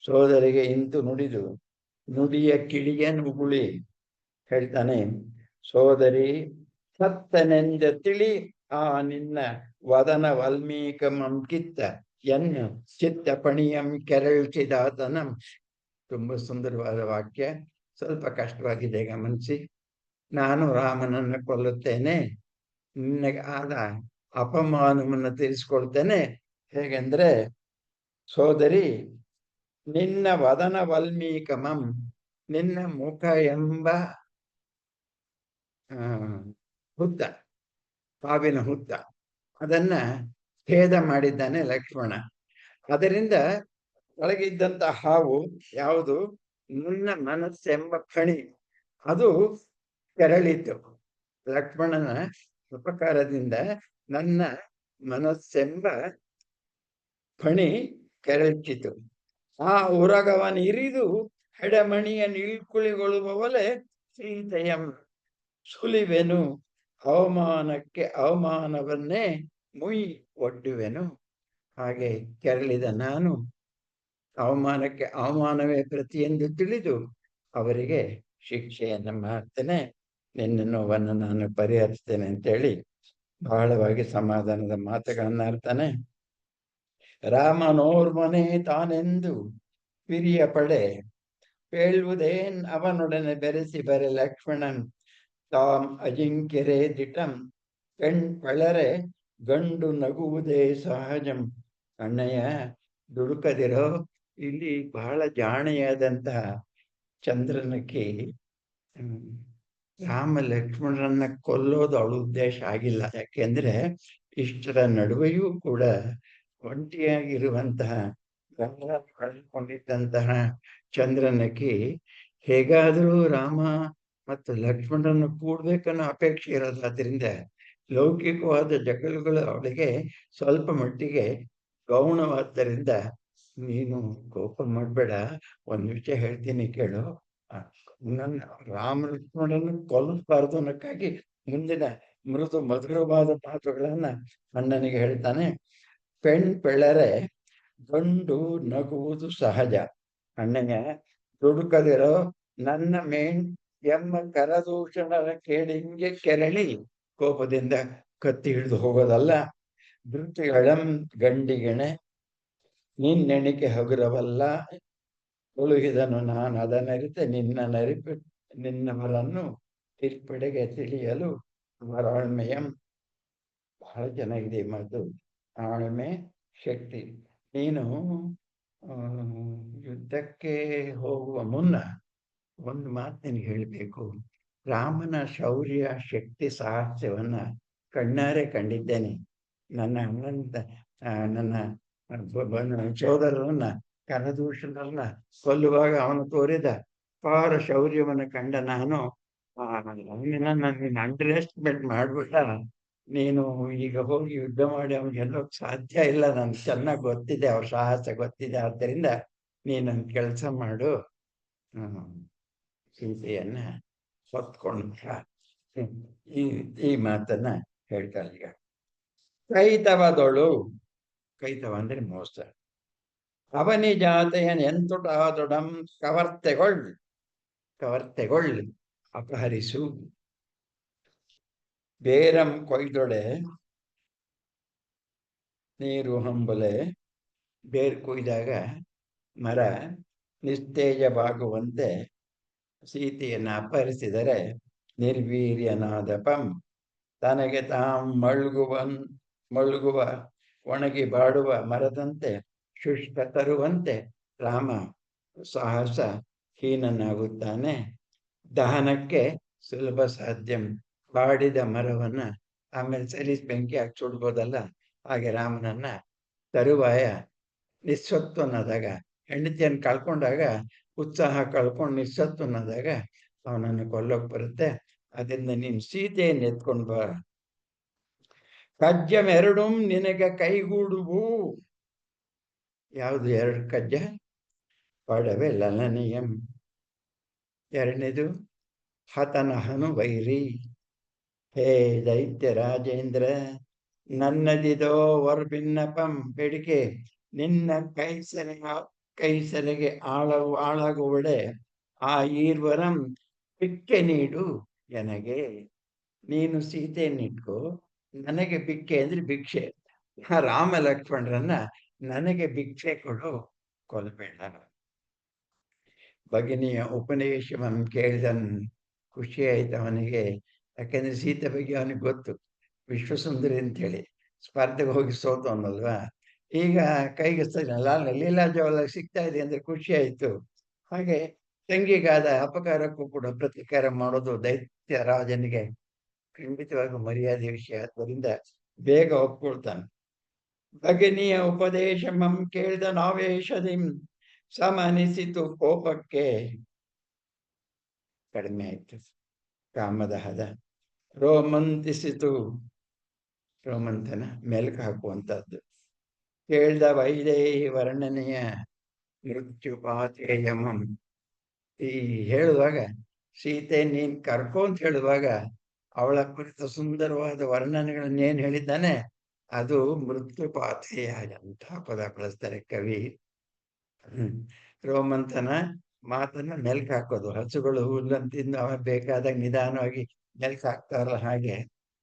ಸೋದರಿಗೆ ಇಂತು ನುಡಿದು ನುಡಿಯ ಕಿಡಿಯ ನುಗುಳಿ ಹೇಳ್ತಾನೆ. ಸೋದರಿ ಸತ್ತನೆಂದ ತಿಳಿ ಆ ನಿನ್ನ ವದನ ವಾಲ್ಮೀಕಮಂ ಕಿತ್ತ ಎನ್ನ ಚಿತ್ತ ಪಣಿಯಂ ಕೆರಳಿಸಿದಾತನಂ. ತುಂಬ ಸುಂದರವಾದ ವಾಕ್ಯ, ಸ್ವಲ್ಪ ಕಷ್ಟವಾಗಿದೆ ಗಮನಿಸಿ. ನಾನು ರಾಮನನ್ನು ಕೊಲ್ಲುತ್ತೇನೆ, ನಿನಗೆ ಆದ ಅಪಮಾನವನ್ನು ತೀರಿಸ್ಕೊಳ್ತೇನೆ. ಹೇಗೆಂದ್ರೆ, ಸೋದರಿ ನಿನ್ನ ವದನ ವಾಲ್ಮೀಕಮಂ, ನಿನ್ನ ಮುಖ ಎಂಬ ಹುತ್ತ, ಪಾವಿನ ಹುತ್ತ, ಅದನ್ನ ಭೇದ ಮಾಡಿದ್ದಾನೆ ಲಕ್ಷ್ಮಣ. ಅದರಿಂದ ಒಳಗಿದ್ದಂತ ಹಾವು ಯಾವುದು, ನನ್ನ ಮನಸ್ಸೆಂಬ ಫಣಿ, ಅದು ಕೆರಳಿತು. ಲಕ್ಷ್ಮಣನ ಉಪಕಾರದಿಂದ ನನ್ನ ಮನಸ್ಸೆಂಬ ಫಣಿ ಕೆರಳಿತು. ಆ ಉರಗವನ ಇರಿದು ಹೆಡಮಣಿಯ ನಿಲ್ಕುಳಿಗೊಳ್ಳುವವಲೆ ಸೀತೆಯಂ ಸುಲಿವೆನು. ಅವಮಾನಕ್ಕೆ ಅವಮಾನವನ್ನೇ ಮುಯಿ ಒಡ್ಡುವೆನು. ಹಾಗೆ ಕೆರಳಿದ ನಾನು ಅವಮಾನಕ್ಕೆ ಅವಮಾನವೇ ಪ್ರತಿ ಎಂದು ತಿಳಿದು ಅವರಿಗೆ ಶಿಕ್ಷೆಯನ್ನು ಮಾಡ್ತೇನೆ, ನಿನ್ನ ನೋವನ್ನು ನಾನು ಪರಿಹರಿಸ್ತೇನೆ ಅಂತೇಳಿ ಬಹಳವಾಗಿ ಸಮಾಧಾನದ ಮಾತುಗಳನ್ನಾಡ್ತಾನೆ. ರಾಮನೋರ್ಮನೆ ತಾನೆಂದು ಪಿರಿಯ ಪಡೆ ಹೇಳುವುದೇನ್ ಅವನೊಡನೆ ಬೆರೆಸಿ ಬರೆ ಲಕ್ಷ್ಮಣನ್ ತಾಮ್ ಅಜಿಂಕ್ಯರೇ ದಿಟಂ ಪೆಣ್ ಪಳರೆ ಗಂಡು ನಗುವುದೇ ಸಹಜಂ. ಅಣ್ಣಯ್ಯ ದುಡುಕದಿರೋ, ಇಲ್ಲಿ ಬಹಳ ಜಾಣೆಯಾದಂತಹ ಚಂದ್ರನಕ್ಕಿ ರಾಮ ಲಕ್ಷ್ಮಣರನ್ನ ಕೊಲ್ಲೋದು ಅವಳ ಉದ್ದೇಶ ಆಗಿಲ್ಲ. ಯಾಕೆಂದ್ರೆ ಇಷ್ಟರ ನಡುವೆಯೂ ಕೂಡ ಒಂಟಿಯಾಗಿರುವಂತಹ ಕಳೆದುಕೊಂಡಿದ್ದಂತಹ ಚಂದ್ರನಕ್ಕಿ ಹೇಗಾದರೂ ರಾಮ ಮತ್ತು ಲಕ್ಷ್ಮಣರನ್ನು ಕೂಡ್ಬೇಕನ್ನೋ ಅಪೇಕ್ಷೆ ಇರೋದಾದ್ರಿಂದ ಲೌಕಿಕವಾದ ಜಗಳಗಳು ಅವಳಿಗೆ ಸ್ವಲ್ಪ ಮಟ್ಟಿಗೆ ಗೌಣವಾದ್ದರಿಂದ, ನೀನು ಕೋಪ ಮಾಡಬೇಡ, ಒಂದು ವಿಷಯ ಹೇಳ್ತೀನಿ ಕೇಳು, ನನ್ನ ರಾಮ ಲಕ್ಷ್ಮಣರನ್ನು ಕೊಲ್ಲಿಸಬಾರ್ದು ಅನ್ನಕ್ಕಾಗಿ ಮುಂದಿನ ಮೃದು ಮಧುರವಾದ ಮಾತುಗಳನ್ನ ಅಣ್ಣನಿಗೆ ಹೇಳ್ತಾನೆ. ಪೆಣ್ ಪೆಳರೆ ಗಂಡು ನಗುವುದು ಸಹಜ. ಅಣ್ಣಯ್ಯ, ದುಡುಕದಿರೋ ನನ್ನ ಮೇಣ್ ಎಮ್ಮ ಕರದೂಷಣರ ಕೇಳಿಂಗೆ ಕೆರಳಿ ಕೋಪದಿಂದ ಕತ್ತಿ ಹಿಡಿದು ಹೋಗೋದಲ್ಲ. ಧೃತಿಗಳಂ ಗಂಡಿಗೆಣೆ ನಿನ್ನೆಣಿಕೆ ಹಗುರವಲ್ಲ. ಉಳುಗಿದನು ನಾನು ಅದನರಿತೆ ನಿನ್ನವರನ್ನು ತೀರ್ಪಡೆಗೆ ತಿಳಿಯಲು ಅವರಾಳ್ಮೆಯಂ. ಬಹಳ ಚೆನ್ನಾಗಿದೆ ಈ ಮಾತು. ಆಳ್ಮೆ ಶಕ್ತಿ. ನೀನು ಯುದ್ಧಕ್ಕೆ ಹೋಗುವ ಮುನ್ನ ಒಂದು ಮಾತು ನಿನಗೆ ಹೇಳಬೇಕು. ರಾಮನ ಶೌರ್ಯ, ಶಕ್ತಿ, ಸಾಹಸ್ಯವನ್ನ ಕಣ್ಣಾರೆ ಕಂಡಿದ್ದೇನೆ. ನನ್ನ ಸೋದರರನ್ನ, ಕರದೂಷಣರನ್ನ ಕೊಲ್ಲುವಾಗ ಅವನು ತೋರಿದ ಅಪಾರ ಶೌರ್ಯವನ್ನು ಕಂಡ ನಾನು ನೀನು ಅಂಡರ್ ಎಸ್ಟಿಮೇಟ್ ಮಾಡ್ಬಿಟ್ಟ. ನೀನು ಈಗ ಹೋಗಿ ಯುದ್ಧ ಮಾಡಿ ಅವ್ನಿಗೆ ಗೆಲ್ಲೋಕ್ ಸಾಧ್ಯ ಇಲ್ಲ. ನನ್ಗೆ ಚೆನ್ನಾಗಿ ಗೊತ್ತಿದೆ, ಅವ್ರ ಸಾಹಸ ಗೊತ್ತಿದೆ. ಆದ್ದರಿಂದ ನೀನೊಂದು ಕೆಲಸ ಮಾಡು, ಸೀತೆಯನ್ನ ಹೊತ್ಕೊಂಡು ಈ ಮಾತನ್ನ ಹೇಳ್ತಾರೆ. ಈಗ ಕೈತವದೊಳು, ಕೈತವ ಅಂದ್ರೆ ಮೋಸ. ಅವನಿ ಜಾತೆಯನ್ ಎಂತುಟಾದೊಡಂ ಕವರ್ತೆಗೊಳ್ ಅಪಹರಿಸು. ಬೇರಂ ಕೊಯ್ದೊಡೆ ನೀರು ಹಂಬಲೆ. ಬೇರು ಕೊಯ್ದಾಗ ಮರ ನಿಸ್ತೇಜವಾಗುವಂತೆ ಸೀತೆಯನ್ನು ಅಪಹರಿಸಿದರೆ ನಿರ್ವೀರ್ಯನಾದಪಂ. ತನಗೆ ಮಳುಗುವ ಒಣಗಿ ಬಾಡುವ ಮರದಂತೆ ಶುಷ್ಕ ತರುವಂತೆ ರಾಮ ಸಾಹಸ ಹೀನನಾಗುತ್ತಾನೆ. ದಹನಕ್ಕೆ ಸುಲಭ ಸಾಧ್ಯಂ. ಬಾಡಿದ ಮರವನ್ನ ಆಮೇಲೆ ಸರಿಸಿ ಬೆಂಕಿ ಹಾಕಿ ಸುಡ್ಬೋದಲ್ಲ, ಹಾಗೆ ರಾಮನನ್ನ ತರುವಾಯ ನಿಸ್ಸತ್ವನಾದಾಗ, ಹೆಂಡತಿಯನ್ನು ಕಳ್ಕೊಂಡಾಗ ಉತ್ಸಾಹ ಕಳ್ಕೊಂಡು ನಿಸ್ಸತ್ವನಾದಾಗ ಅವನನ್ನು ಕೊಲ್ಲೋಕ್ ಬರುತ್ತೆ. ಅದರಿಂದ ನೀನು ಸೀತೆಯನ್ನು ಎತ್ಕೊಂಡು ಬಾ. ಕಜ್ಜಮೆರಡು ನಿನಗೆ ಕೈಗೂಡುವು. ಯಾವುದು ಎರಡು ಕಜ್ಜ? ಪಡವೆ ಲಲನಿಯಂ. ಎರಡನೇದು ಹತನಹನು ವೈರಿ. ಹೇ ದೈತ್ಯ ರಾಜೇಂದ್ರ, ನನ್ನದಿದೋ ವರ್ಭಿನ್ನಪಂ. ಬೇಡಿಕೆ, ನಿನ್ನ ಕೈಸರೆಗೆ ಆಳಾಗುವಡೆ ಆ ಈರ್ವರಂ ಭಿಕ್ಕೆ ನೀಡು ನನಗೆ. ನೀನು ಸೀತೆಯನ್ನಿಟ್ಕೋ, ನನಗೆ ಭಿಕ್ಕೆ ಅಂದ್ರೆ ಭಿಕ್ಷೆ. ರಾಮ ಲಕ್ಷ್ಮಣರನ್ನ ನನಗೆ ಭಿಕ್ಷೆ ಕೊಡು, ಕೊಲ್ಬೇಡ. ಭಗಿನಿಯ ಉಪದೇಶವನ್ನು ಕೇಳಿದನ್. ಖುಷಿ ಆಯ್ತು ಅವನಿಗೆ. ಯಾಕೆಂದ್ರೆ ಸೀತೆ ಬಗ್ಗೆ ಅವನಿಗೆ ಗೊತ್ತು, ವಿಶ್ವಸುಂದರಿ ಅಂತೇಳಿ. ಸ್ಪರ್ಧೆಗೆ ಹೋಗಿ ಸೋತು ಅನ್ನಲ್ವಾ. ಈಗ ಕೈಗೆ ಲೀಲಾ ಜವಾಲ ಸಿಗ್ತಾ ಇದೆ ಅಂದ್ರೆ ಖುಷಿ ಆಯ್ತು. ಹಾಗೆ ತಂಗಿಗಾದ ಅಪಕಾರಕ್ಕೂ ಕೂಡ ಪ್ರತೀಕಾರ ಮಾಡೋದು ದೈತ್ಯ ರಾಜನಿಗೆ ಖಂಡಿತವಾಗಿ ಮರ್ಯಾದೆ ವಿಷಯ. ಆದ್ದರಿಂದ ಬೇಗ ಒಪ್ಕೊಳ್ತಾನೆ. ಭಗಿನಿಯ ಉಪದೇಶಮಂ ಕೇಳಿದ ನಾವೇಶದಿಂ. ಸಮನಿಸಿತು ಕೋಪಕ್ಕೆ. ಕಡಿಮೆ ಆಯ್ತು ಕಾಮದಹದ. ರೋಮಂತಿಸಿತು, ರೋಮಂಥನ ಮೆಲುಕು ಹಾಕುವಂಥದ್ದು. ಕೇಳ್ದ ವೈದೇಹಿ ವರ್ಣನೆಯ ಮೃತ್ಯುಪಾತೇಯಮಂ. ಈ ಹೇಳುವಾಗ ಸೀತೆ ನೀನ್ ಕರ್ಕೊಂತ ಹೇಳುವಾಗ ಅವಳ ಕುರಿತ ಸುಂದರವಾದ ವರ್ಣನೆಗಳನ್ನೇನು ಹೇಳಿದ್ದಾನೆ ಅದು ಮೃತ್ಯುಪಾತೇಯ ಅಂತ ಪದ ಬಳಸ್ತಾರೆ ಕವಿ. ರೋಮಂಥನ ಮಾತನ್ನ ಮೆಲ್ಕು ಹಾಕೋದು. ಹಸುಗಳು ಹುಲ್ಲಂತಿಂದು ಅವ ಬೇಕಾದಾಗ ನಿಧಾನವಾಗಿ ಮೆಲ್ಕು ಹಾಕ್ತಾರಲ್ಲ, ಹಾಗೆ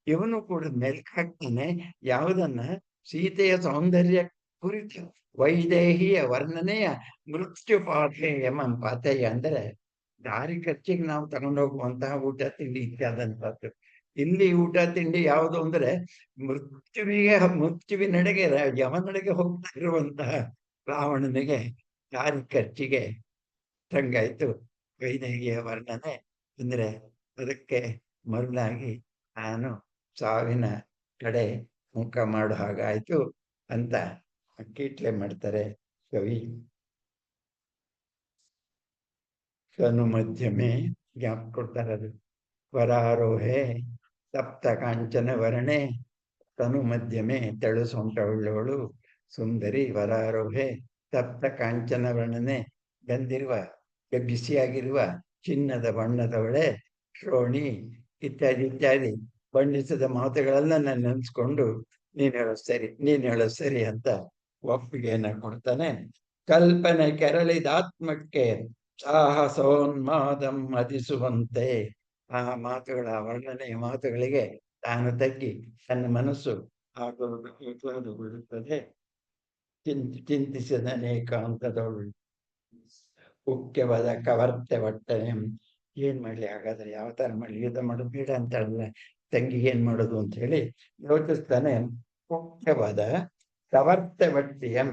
ಇವನು ಕೂಡ ಮೆಲ್ಕು ಹಾಕ್ತಾನೆ. ಯಾವುದನ್ನ? ಸೀತೆಯ ಸೌಂದರ್ಯ ಕುರಿತು ವೈದೇಹಿಯ ವರ್ಣನೆಯ ಮೃತ್ಯುಪಾಥೇಯಂ. ಪಾಥೇಯ ಅಂದ್ರೆ ದಾರಿ ಖರ್ಚಿಗೆ ನಾವು ತಗೊಂಡೋಗುವಂತಹ ಊಟ ತಿಂಡಿ ಇತ್ಯಾದಂತಹದ್ದು. ಇಲ್ಲಿ ಊಟ ತಿಂಡಿ ಯಾವುದು ಅಂದ್ರೆ ಮೃತ್ಯುವಿನೆಡೆಗೆ ಯಮನೆಡೆಗೆ ಹೋಗ್ತಾ ಇರುವಂತಹ ರಾವಣನಿಗೆ ದಾರಿ ಖರ್ಚಿಗೆ ತಂಗಾಯ್ತು ವೈದೇಹಿಯ ವರ್ಣನೆ. ಅಂದ್ರೆ ಅದಕ್ಕೆ ಮರುಳಾಗಿ ನಾನು ಸಾವಿನ ಕಡೆ ಮುಖ ಮಾಡೋ ಹಾಗಾಯ್ತು ಅಂತ ಕೀಟ್ಲೆ ಮಾಡ್ತಾರೆ ಕವಿ. ತನು ಮಧ್ಯಮೆ ಜ್ಞಾಪ ಕೊಡ್ತಾರೆ. ಅದು ವರಾರೋಹೆ ತಪ್ತ ಕಾಂಚನ ವರ್ಣೆ. ತನು ಮಧ್ಯಮೆ ತೆಳು ಸೊಂಟ ಉಳ್ಳವಳು ಸುಂದರಿ. ವರಾರೋಹೆ ತಪ್ತ ಕಾಂಚನ ವರ್ಣನೆ ಗಂದಿರುವ ಬಿಸಿಯಾಗಿರುವ ಚಿನ್ನದ ಬಣ್ಣದವಳೆ. ಶ್ರೋಣಿ ಇತ್ಯಾದಿ ಇತ್ಯಾದಿ ಬಣ್ಣಿಸಿದ ಮಾತುಗಳೆಲ್ಲ ನಾನು ನೆನೆಸ್ಕೊಂಡು ನೀನು ಹೇಳೋ ಸರಿ ಅಂತ ಒಪ್ಪಿಗೆಯನ್ನ ಕೊಡ್ತಾನೆ. ಕಲ್ಪನೆ ಕೆರಳಿದಾತ್ಮಕ್ಕೆ ಸಾಹಸೋನ್ಮಾದಂ ಮದಿಸುವಂತೆ. ಆ ಮಾತುಗಳ ವರ್ಣನೆಯ ಮಾತುಗಳಿಗೆ ತಾನು ತಗ್ಗಿ ತನ್ನ ಮನಸ್ಸು ಬಿಡುತ್ತದೆ. ಚಿಂತಿಸಿದ ಏಕಾಂತದವಳು ಮುಖ್ಯವಾದ ಕವರ್ತೆ ಒಟ್ಟನೆ. ಏನ್ ಮಾಡ್ಲಿ, ಹಾಗಾದ್ರೆ ಯಾವ ತರ ಮಾಡ್ಲಿ, ಯುದ್ಧ ಮಾಡೋದು ಬೇಡ ಅಂತಾಳಲ್ಲ ತಂಗಿ, ಏನ್ ಮಾಡೋದು ಅಂತ ಹೇಳಿ ಯೋಚಿಸ್ತಾನೆ. ಮುಖ್ಯವಾದ ಕವರ್ತೆ ಒಟ್ಟಿಯಂ,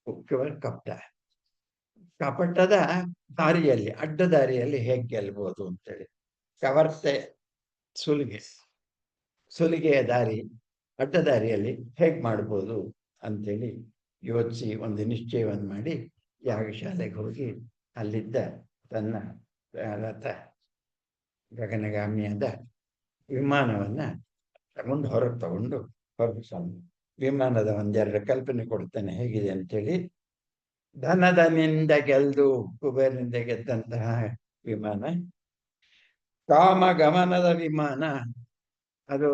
ಮುಖ್ಯವಾದ ಕಪಟದ ದಾರಿಯಲ್ಲಿ, ಅಡ್ಡ ದಾರಿಯಲ್ಲಿ ಹೇಗೆ ಗೆಲ್ಬಹುದು ಅಂತೇಳಿ. ಕವರ್ತೆ ಸುಲಿಗೆಯ ದಾರಿ, ಅಡ್ಡ ದಾರಿಯಲ್ಲಿ ಹೇಗ್ ಮಾಡ್ಬೋದು ಅಂತೇಳಿ ಯೋಚಿಸಿ ಒಂದು ನಿಶ್ಚಯವನ್ನು ಮಾಡಿ ಯಾಗಶಾಲೆಗೆ ಹೋಗಿ ಅಲ್ಲಿದ್ದ ತನ್ನ ರಥ ಗಗನಗಾಮಿಯಾದ ವಿಮಾನವನ್ನ ತಗೊಂಡು ಹೊರಗೆ ವಿಮಾನದ ಒಂದೆರಡು ಕಲ್ಪನೆ ಕೊಡ್ತಾನೆ ಹೇಗಿದೆ ಅಂತೇಳಿ. ಧನದನಿಂದ ಗೆಲ್ದು ಕುಬೇರನಿಂದ ಗೆದ್ದಂತಹ ವಿಮಾನ, ಕಾಮಗಮನದ ವಿಮಾನ. ಅದು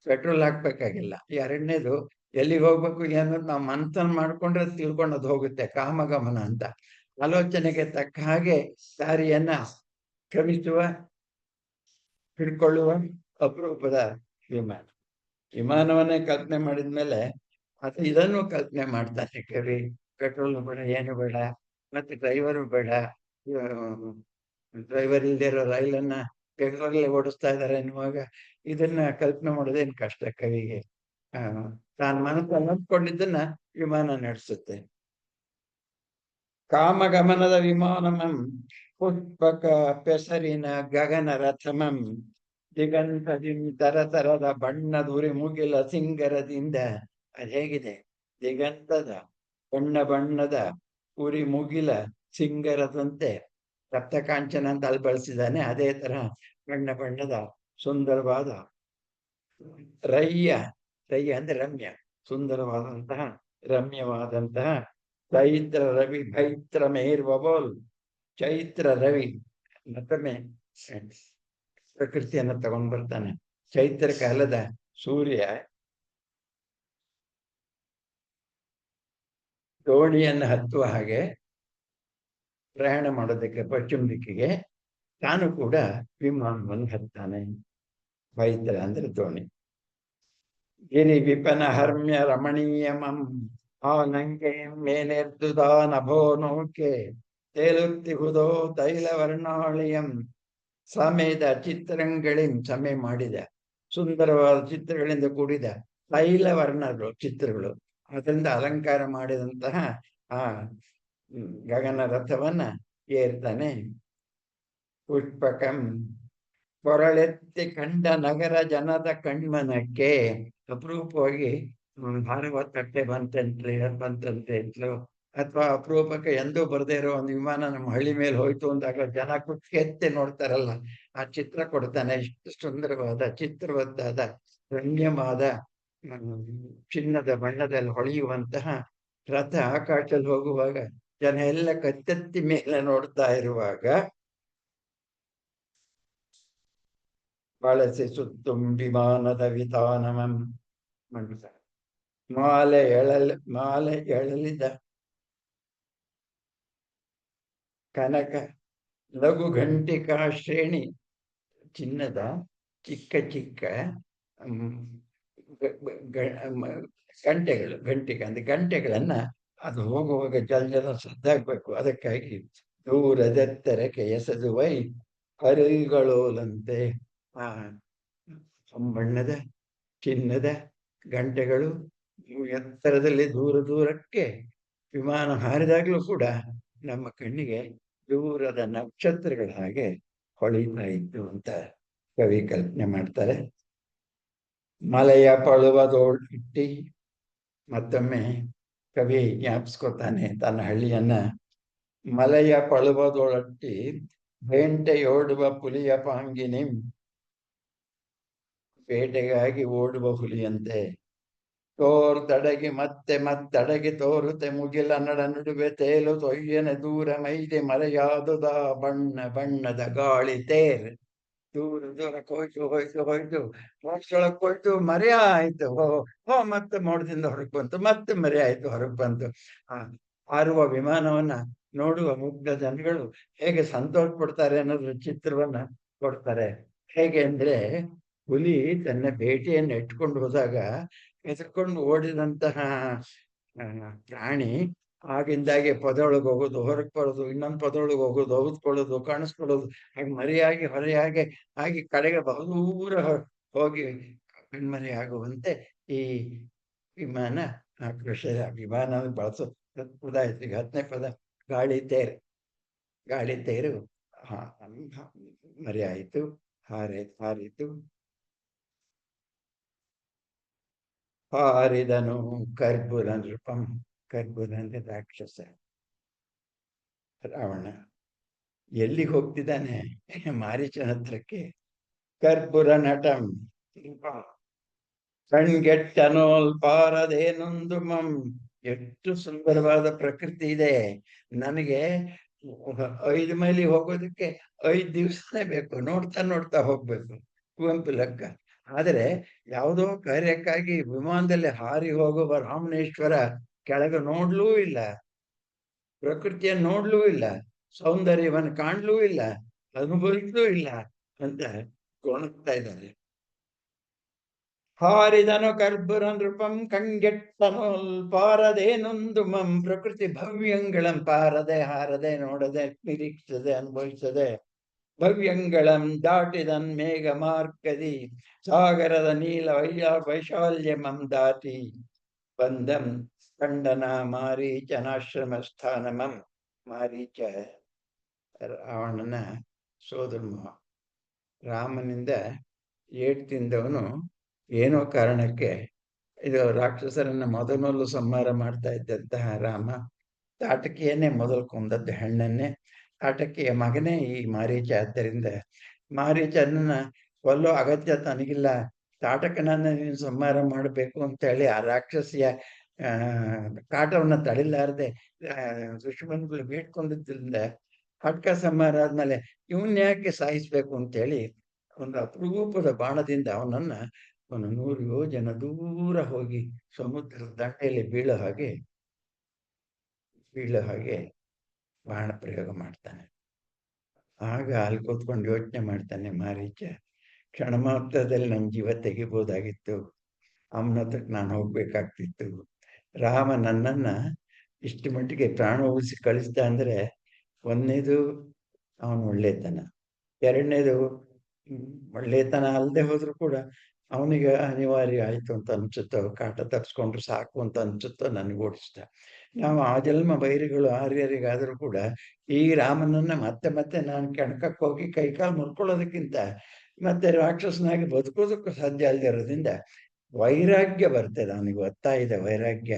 ಪೆಟ್ರೋಲ್ ಹಾಕ್ಬೇಕಾಗಿಲ್ಲ. ಎರಡನೇದು ಎಲ್ಲಿಗೆ ಹೋಗ್ಬೇಕು ಅನ್ನೋದು ನಾವು ಮಂಥನ ಮಾಡ್ಕೊಂಡ್ರೆ ತಿಳ್ಕೊಂಡದ್ ಹೋಗುತ್ತೆ. ಕಾಮಗಮನ ಅಂತ ಆಲೋಚನೆಗೆ ತಕ್ಕ ಹಾಗೆ ದಾರಿಯನ್ನ ಕ್ರಮಿಸುವ, ಹಿಡ್ಕೊಳ್ಳುವ ಅಪರೂಪದ ವಿಮಾನ. ವಿಮಾನವನ್ನೇ ಕಲ್ಪನೆ ಮಾಡಿದ್ಮೇಲೆ ಅದು ಇದನ್ನು ಕಲ್ಪನೆ ಮಾಡ್ತಾನೆ ಕವಿ. ಪೆಟ್ರೋಲ್ ಬೇಡ, ಏನು ಬೇಡ, ಮತ್ತೆ ಡ್ರೈವರು ಬೇಡ. ಡ್ರೈವರ್ ಇಲ್ದೇ ಇರೋ ರೈಲನ್ನ ಬೆಂಗಳೂರಲ್ಲಿ ಓಡಿಸ್ತಾ ಇದ್ದಾರೆ ಅನ್ನುವಾಗ ಇದನ್ನ ಕಲ್ಪನೆ ಮಾಡೋದೇನು ಕಷ್ಟ ಕವಿಗೆ. ತಾನು ಮನಸ್ಸಲ್ಲಿ ಅಂದ್ಕೊಂಡಿದ್ದನ್ನ ವಿಮಾನ ನಡೆಸುತ್ತೆ. ಕಾಮಗಮನದ ವಿಮಾನಮಂ ಪುಷ್ಪಕ ಪೆಸರಿನ ಗಗನ ರಥಮಂ ದಿಗಂತದಿಂ ತರತರದ ಬಣ್ಣದುರಿ ಮುಗಿಲ ಸಿಂಗರದಿಂದ. ಅದು ಹೇಗಿದೆ, ದಿಗಂತದ ಬಣ್ಣದ ಉರಿ ಮುಗಿಲ ಸಿಂಗರದಂತೆ. ಸಪ್ತಕಾಂಚನ ಅಂತ ಅಲ್ಲಿ ಬಳಸಿದ್ದಾನೆ. ಅದೇ ತರ ಬಣ್ಣದ ಸುಂದರವಾದ ರಯ್ಯ ಅಂದ್ರೆ ರಮ್ಯ, ಸುಂದರವಾದಂತಹ ರಮ್ಯವಾದಂತಹ ಚೈತ್ರ ರವಿ ಭೈತ್ರ ಮೇರ್ವಬೋಲ್. ಚೈತ್ರ ರವಿ ಮತ್ತೊಮ್ಮೆ ಪ್ರಕೃತಿಯನ್ನು ತಗೊಂಡ್ ಬರ್ತಾನೆ. ಚೈತ್ರ ಕಾಲದ ಸೂರ್ಯ ದೋಣಿಯನ್ನು ಹತ್ತುವ ಹಾಗೆ ಪ್ರಯಾಣ ಮಾಡೋದಕ್ಕೆ ಪಶ್ಚಿಮ ದಿಕ್ಕಿಗೆ ತಾನು ಕೂಡ ವಿಮಾನವನ್ನು ಹತ್ತಾನೆ. ಭೈತ್ರ ಅಂದ್ರೆ ದೋಣಿ. ಗಿರಿ ವಿಪನ ಹರ್ಮ್ಯ ರಮಣೀಯಮಂ ಆ ನಂಗೆ ಮೇಲೆದ್ದುದ ನಭೋ ನೌಕೆ ತೇಲುತ್ತಿಹುದೋ ತೈಲ ವರ್ಣಾಳಿಯಂ. ಸಮೇದ ಚಿತ್ರಗಳಿಂದ ಸಮೆ ಮಾಡಿದ ಸುಂದರವಾದ ಚಿತ್ರಗಳಿಂದ ಕೂಡಿದ ತೈಲ ವರ್ಣಗಳು ಚಿತ್ರಗಳು, ಅದರಿಂದ ಅಲಂಕಾರ ಮಾಡಿದಂತಹ ಆ ಗಗನ ರಥವನ್ನ ಏರ್ತಾನೆ. ಪುಷ್ಪಕಂ ಕೊರಳೆತ್ತಿ ಕಂಡ ನಗರ ಜನದ ಕಣ್ಮನಕ್ಕೆ. ಅಪರೂಪವಾಗಿ ಭಾರವ ತಟ್ಟೆ ಬಂತಂತೆ ಇಟ್ಲು, ಅಥವಾ ಅಪರೂಪಕ್ಕೆ ಎಂದೂ ಬರದೇ ಇರೋ ಒಂದು ವಿಮಾನ ನಮ್ಮ ಹಳ್ಳಿ ಮೇಲೆ ಹೋಯ್ತು ಅಂದಾಗ ಜನ ಕುಚ್ಚಿ ಎತ್ತಿ ನೋಡ್ತಾರಲ್ಲ, ಆ ಚಿತ್ರ ಕೊಡ್ತಾನೆ. ಇಷ್ಟು ಸುಂದರವಾದ ಚಿತ್ರವತ್ತಾದ ರಮ್ಯವಾದ ಚಿನ್ನದ ಬಣ್ಣದಲ್ಲಿ ಹೊಳೆಯುವಂತಹ ರಥ ಆಕಾಶದಲ್ಲಿ ಹೋಗುವಾಗ ಜನ ಎಲ್ಲ ಕತ್ತೆತ್ತಿ ಮೇಲೆ ನೋಡ್ತಾ ಇರುವಾಗ ಬಳಸಿ ಸುತ್ತುಂ ವಿಮಾನದ ವಿತಾನಮಂ ಮಂಡಿಸ. ಮಾಲೆ ಎಳಲಿದ ಕನಕ ಲಘು ಘಂಟಿಕಾ ಶ್ರೇಣಿ. ಚಿನ್ನದ ಚಿಕ್ಕ ಗಂಟೆಗಳು ಅಂದ್ರೆ ಗಂಟೆಗಳನ್ನ ಅದು ಹೋಗುವಾಗ ಜಲ ಸದ್ದಾಗ್ಬೇಕು. ಅದಕ್ಕಾಗಿ ದೂರದೆತ್ತರಕ್ಕೆ ಎಸೆದುವೈ ಹರಿಗಳೋಲಂತೆ. ಆ ಬಣ್ಣದ ಚಿನ್ನದ ಗಂಟೆಗಳು ಎತ್ತರದಲ್ಲಿ ದೂರಕ್ಕೆ ವಿಮಾನ ಹಾರಿದಾಗ್ಲೂ ಕೂಡ ನಮ್ಮ ಕಣ್ಣಿಗೆ ದೂರದ ನಕ್ಷತ್ರಗಳ ಹಾಗೆ ಹೊಳಿತಾ ಇತ್ತು ಅಂತ ಕವಿ ಕಲ್ಪನೆ ಮಾಡ್ತಾರೆ. ಮಲೆಯ ಪಳುವದೋಳಿಟ್ಟಿ, ಮತ್ತೊಮ್ಮೆ ಕವಿ ಜ್ಞಾಪಿಸ್ಕೊತಾನೆ ತನ್ನ ಹಳ್ಳಿಯನ್ನ. ಮಲೆಯ ಪಳುವದೊಳಟ್ಟಿ ಬೇಂಟೆಯೋಡುವ ಪುಲಿಯ ಪಾಂಗಿನಿ. ಬೇಟೆಗಾಗಿ ಓಡುವ ಹುಲಿಯಂತೆ ತೋರ್ತಡಗಿ ಮತ್ತಡಗಿ ತೋರುತೆ ಮುಗಿಲ ನಡುವೆ ತೇಲು ತೊಯ್ಯನೆ ದೂರ ಮೈದೆ ಮರೆಯಾದುದ ಬಣ್ಣದ ಗಾಳಿ ತೇರ್. ದೂರ ದೂರಕ್ಕೆ ಹೋಯ್ತು ಮೋಡ್ಸೊಳಕ್ ಹೋಯ್ತು, ಮರಿ ಆಯ್ತು. ಮತ್ತೆ ಮೋಡದಿಂದ ಹೊರಗೆ ಬಂತು, ಮತ್ತೆ ಮರಿ ಆಯ್ತು, ಹೊರಗೆ ಬಂತು. ಆ ಹಾರುವ ವಿಮಾನವನ್ನ ನೋಡುವ ಮುಗ್ಧ ಜನಗಳು ಹೇಗೆ ಸಂತೋಷ ಪಡ್ತಾರೆ ಅನ್ನೋದ್ರ ಚಿತ್ರವನ್ನ ಕೊಡ್ತಾರೆ. ಹೇಗೆ ಅಂದ್ರೆ, ಹುಲಿ ತನ್ನ ಬೇಟೆಯನ್ನು ಇಟ್ಕೊಂಡು ಹೋದಾಗ ಎತ್ಕೊಂಡು ಓಡಿದಂತಹ ಪ್ರಾಣಿ ಆಗಿಂದಾಗೆ ಪೊದೊಳಗೆ ಹೋಗೋದು, ಹೊರಗೆ ಬರೋದು, ಇನ್ನೊಂದು ಪೊದೊಳಗೆ ಹೋಗೋದು, ಔದ್ಕೊಳ್ಳೋದು, ಕಾಣಿಸ್ಕೊಳ್ಳೋದು, ಹಾಗೆ ಮರಿಯಾಗಿ ಹೊರೆಯಾಗಿ ಆಗಿ ಕಡೆಗೆ ಬಹುದೂರ ಹೋಗಿ ಕಣ್ಮರೆ ಆಗುವಂತೆ ಈ ವಿಮಾನ ಕೃಷಿ ವಿಮಾನ ಬಳಸೋ ಪದ ಆಯ್ತು. ಈಗ 10ನೇ ಪದ ಗಾಳಿ ತೇರು. ಗಾಳಿ ತೇರು ಮರಿ ಆಯಿತು, ಹಾರಿತು. ಹಾರಿದನು ಕರ್ಬುರ ನೃಪಂ. ಕರ್ಬುರ ಅಂದ್ರೆ ರಾಕ್ಷಸ ರಾವಣ. ಎಲ್ಲಿಗೆ ಹೋಗ್ತಿದ್ದಾನೆ? ಮಾರೀಚನ ಹತ್ರಕ್ಕೆ. ಕರ್ಬುರ ನಟಂ ಕಣ್ಗೆಟ್ಟನೋಲ್ಪಾರದೇನೊಂದು ಮಂ. ಎಷ್ಟು ಸುಂದರವಾದ ಪ್ರಕೃತಿ ಇದೆ. ನನಗೆ 5 ಮೈಲಿ ಹೋಗೋದಕ್ಕೆ 5 ದಿವಸನೇ ಬೇಕು. ನೋಡ್ತಾ ನೋಡ್ತಾ ಹೋಗ್ಬೇಕು, ಕುವೆಂಪು ಲೆಕ್ಕ. ಆದರೆ ಯಾವುದೋ ಕಾರ್ಯಕ್ಕಾಗಿ ವಿಮಾನದಲ್ಲಿ ಹಾರಿ ಹೋಗುವ ರಾಮನೇಶ್ವರ ಕೆಳಗೆ ನೋಡ್ಲೂ ಇಲ್ಲ, ಪ್ರಕೃತಿಯನ್ನು ನೋಡ್ಲೂ ಇಲ್ಲ, ಸೌಂದರ್ಯವನ್ನು ಕಾಣ್ಲೂ ಇಲ್ಲ, ಅನುಭವಿಸ್ಲೂ ಇಲ್ಲ ಅಂತ ಗೊಣಗ್ತಾ ಇದ್ದಾರೆ. ಹಾರಿದನು ಕರ್ಬುರ ನೃಪಂ ಕಂಗೆಟ್ಟನೋಲ್ಪಾರದೇನೊಂದು ಮಂ. ಪ್ರಕೃತಿ ಭವ್ಯಂಗಳಂ ಪಾರದೆ ಹಾರದೆ ನೋಡದೆ ನಿರೀಕ್ಷಿಸದೆ ಅನುಭವಿಸದೆ ಭವ್ಯಂಗಳಂ ದಾಟಿದನ್ ಮೇಘ ಮಾರ್ಕದಿ ಸಾಗರದ ನೀಲ ವೈಶಾಲ್ಯಮಂ ದಾಟಿ ಬಂದಂ ಕಂಡನ ಮಾರೀಚನಾಶ್ರಮ ಸ್ಥಾನಮಂ. ಮಾರೀಚ ರಾವಣನ ಸೋದರ ರಾಮನಿಂದ ಏಟು ತಿಂದವನು. ಏನೋ ಕಾರಣಕ್ಕೆ ಇದು ರಾಕ್ಷಸರನ್ನ ಮೊದಲು ಸಂಹಾರ ಮಾಡ್ತಾ ಇದ್ದಂತಹ ರಾಮ ತಾಟಕಿಯನ್ನೇ ಮೊದಲು ಕೊಂದದ್ದು, ಹೆಣ್ಣನ್ನೇ. ತಾಟಕಿಯ ಮಗನೇ ಈ ಮಾರೀಚ. ಆದ್ದರಿಂದ ಮಾರೀಚನನ್ನ ಕೊಲ್ಲೋ ಅಗತ್ಯ ತನಗಿಲ್ಲ, ತಾಟಕನನ್ನ ನೀನು ಸಂಹಾರ ಮಾಡಬೇಕು ಅಂತ ಹೇಳಿ ಆ ರಾಕ್ಷಸಿಯ ಕಾಟವನ್ನ ತಡಿಲಾರದೆ ಋಷಿಮುನಿಗಳು ಬೇಡ್ಕೊಂಡಿದ್ದರಿಂದ ಹಟ್ಕ ಸಂಹಾರ ಆದ್ಮೇಲೆ ಇವನ್ಯಾಕೆ ಸಾಯಿಸ್ಬೇಕು ಅಂತೇಳಿ ಒಂದು ಅಪರೂಪದ ಬಾಣದಿಂದ ಅವನನ್ನ 100 ಯೋಜನ ದೂರ ಹೋಗಿ ಸಮುದ್ರದ ದಂಡೆಯಲ್ಲಿ ಬೀಳೋ ಹಾಗೆ ಬಾಣ ಪ್ರಯೋಗ ಮಾಡ್ತಾನೆ. ಆಗ ಅಲ್ಲಿ ಕೂತ್ಕೊಂಡು ಯೋಚನೆ ಮಾಡ್ತಾನೆ ಮಾರೀಚ, ಕ್ಷಣ ಮಾತ್ರದಲ್ಲಿ ನನ್ನ ಜೀವ ತೆಗಿಬೋದಾಗಿತ್ತು, ಅವನ ಹತ್ರಕ್ಕೆ ನಾನು ಹೋಗ್ಬೇಕಾಗ್ತಿತ್ತು. ರಾಮ ನನ್ನನ್ನ ಇಷ್ಟು ಮಟ್ಟಿಗೆ ಪ್ರಾಣ ಉಳಿಸಿ ಕಳಿಸ್ದ ಅಂದ್ರೆ, ಒಂದನೇದು ಅವನು ಒಳ್ಳೆತನ, ಎರಡನೇದು ಒಳ್ಳೆತನ ಅಲ್ಲದೆ ಹೋದ್ರು ಕೂಡ ಅವನಿಗೆ ಅನಿವಾರ್ಯ ಆಯ್ತು ಅಂತ ಅನ್ಸುತ್ತೋ, ಕಾಟ ತಪ್ಸ್ಕೊಂಡ್ರು ಸಾಕು ಅಂತ ಅನ್ಸುತ್ತೋ ನನಗೆ ಓಡಿಸ್ದ. ನಾವು ಆ ಜನ್ಮ ಬೈರಿಗಳು ಆರ್ಯರಿಗಾದರೂ ಕೂಡ ಈ ರಾಮನನ್ನ ಮತ್ತೆ ಮತ್ತೆ ನಾನು ಕೆಣಕಕ್ಕೆ ಹೋಗಿ ಕೈಕಾಲು ಮುರ್ಕೊಳ್ಳೋದಕ್ಕಿಂತ ಮತ್ತೆ ರಾಕ್ಷಸನಾಗಿ ಬದುಕೋದಕ್ಕೂ ಸಾಧ್ಯ ಅಲ್ಲದೆ ಇರೋದ್ರಿಂದ ವೈರಾಗ್ಯ ಬರ್ತದೆ ಅವನಿಗೆ, ಒತ್ತಾಯಿದ ವೈರಾಗ್ಯ.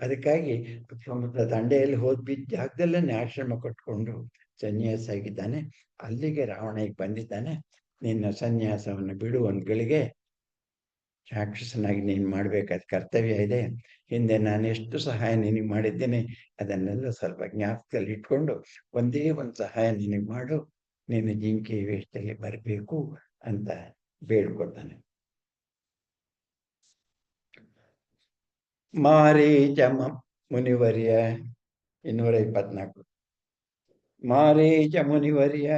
ಅದಕ್ಕಾಗಿ ಸಮುದ್ರ ದಂಡೆಯಲ್ಲಿ ಹೋದ್ ಬಿದ್ದ ಜಾಗದಲ್ಲೇ ಆಶ್ರಮ ಕಟ್ಕೊಂಡು ಸನ್ಯಾಸ ಆಗಿದ್ದಾನೆ. ಅಲ್ಲಿಗೆ ರಾವಣ ಈಗ ಬಂದಿದ್ದಾನೆ. ನಿನ್ನ ಸನ್ಯಾಸವನ್ನು ಬಿಡು, ಒಂದು ಗಳಿಗೆ ರಾಕ್ಷಸನಾಗಿ ನೀನು ಮಾಡಬೇಕಾದ ಕರ್ತವ್ಯ ಇದೆ. ಹಿಂದೆ ನಾನು ಎಷ್ಟು ಸಹಾಯ ನಿನಗೆ ಮಾಡಿದ್ದೇನೆ ಅದನ್ನೆಲ್ಲ ಸ್ವಲ್ಪ ಜ್ಞಾಪಕದಲ್ಲಿ ಇಟ್ಕೊಂಡು ಒಂದೇ ಒಂದು ಸಹಾಯ ನಿನಗೆ ಮಾಡು, ನೀನು ಜಿಂಕೆ ವೇಷದಲ್ಲಿ ಬರಬೇಕು ಅಂತ ಬೇಡ್ಕೊಳ್ತಾನೆ. ಮಾರೀಚ ಮುನಿವರ್ಯ 224. ಮಾರೀಚ ಮುನಿವರ್ಯ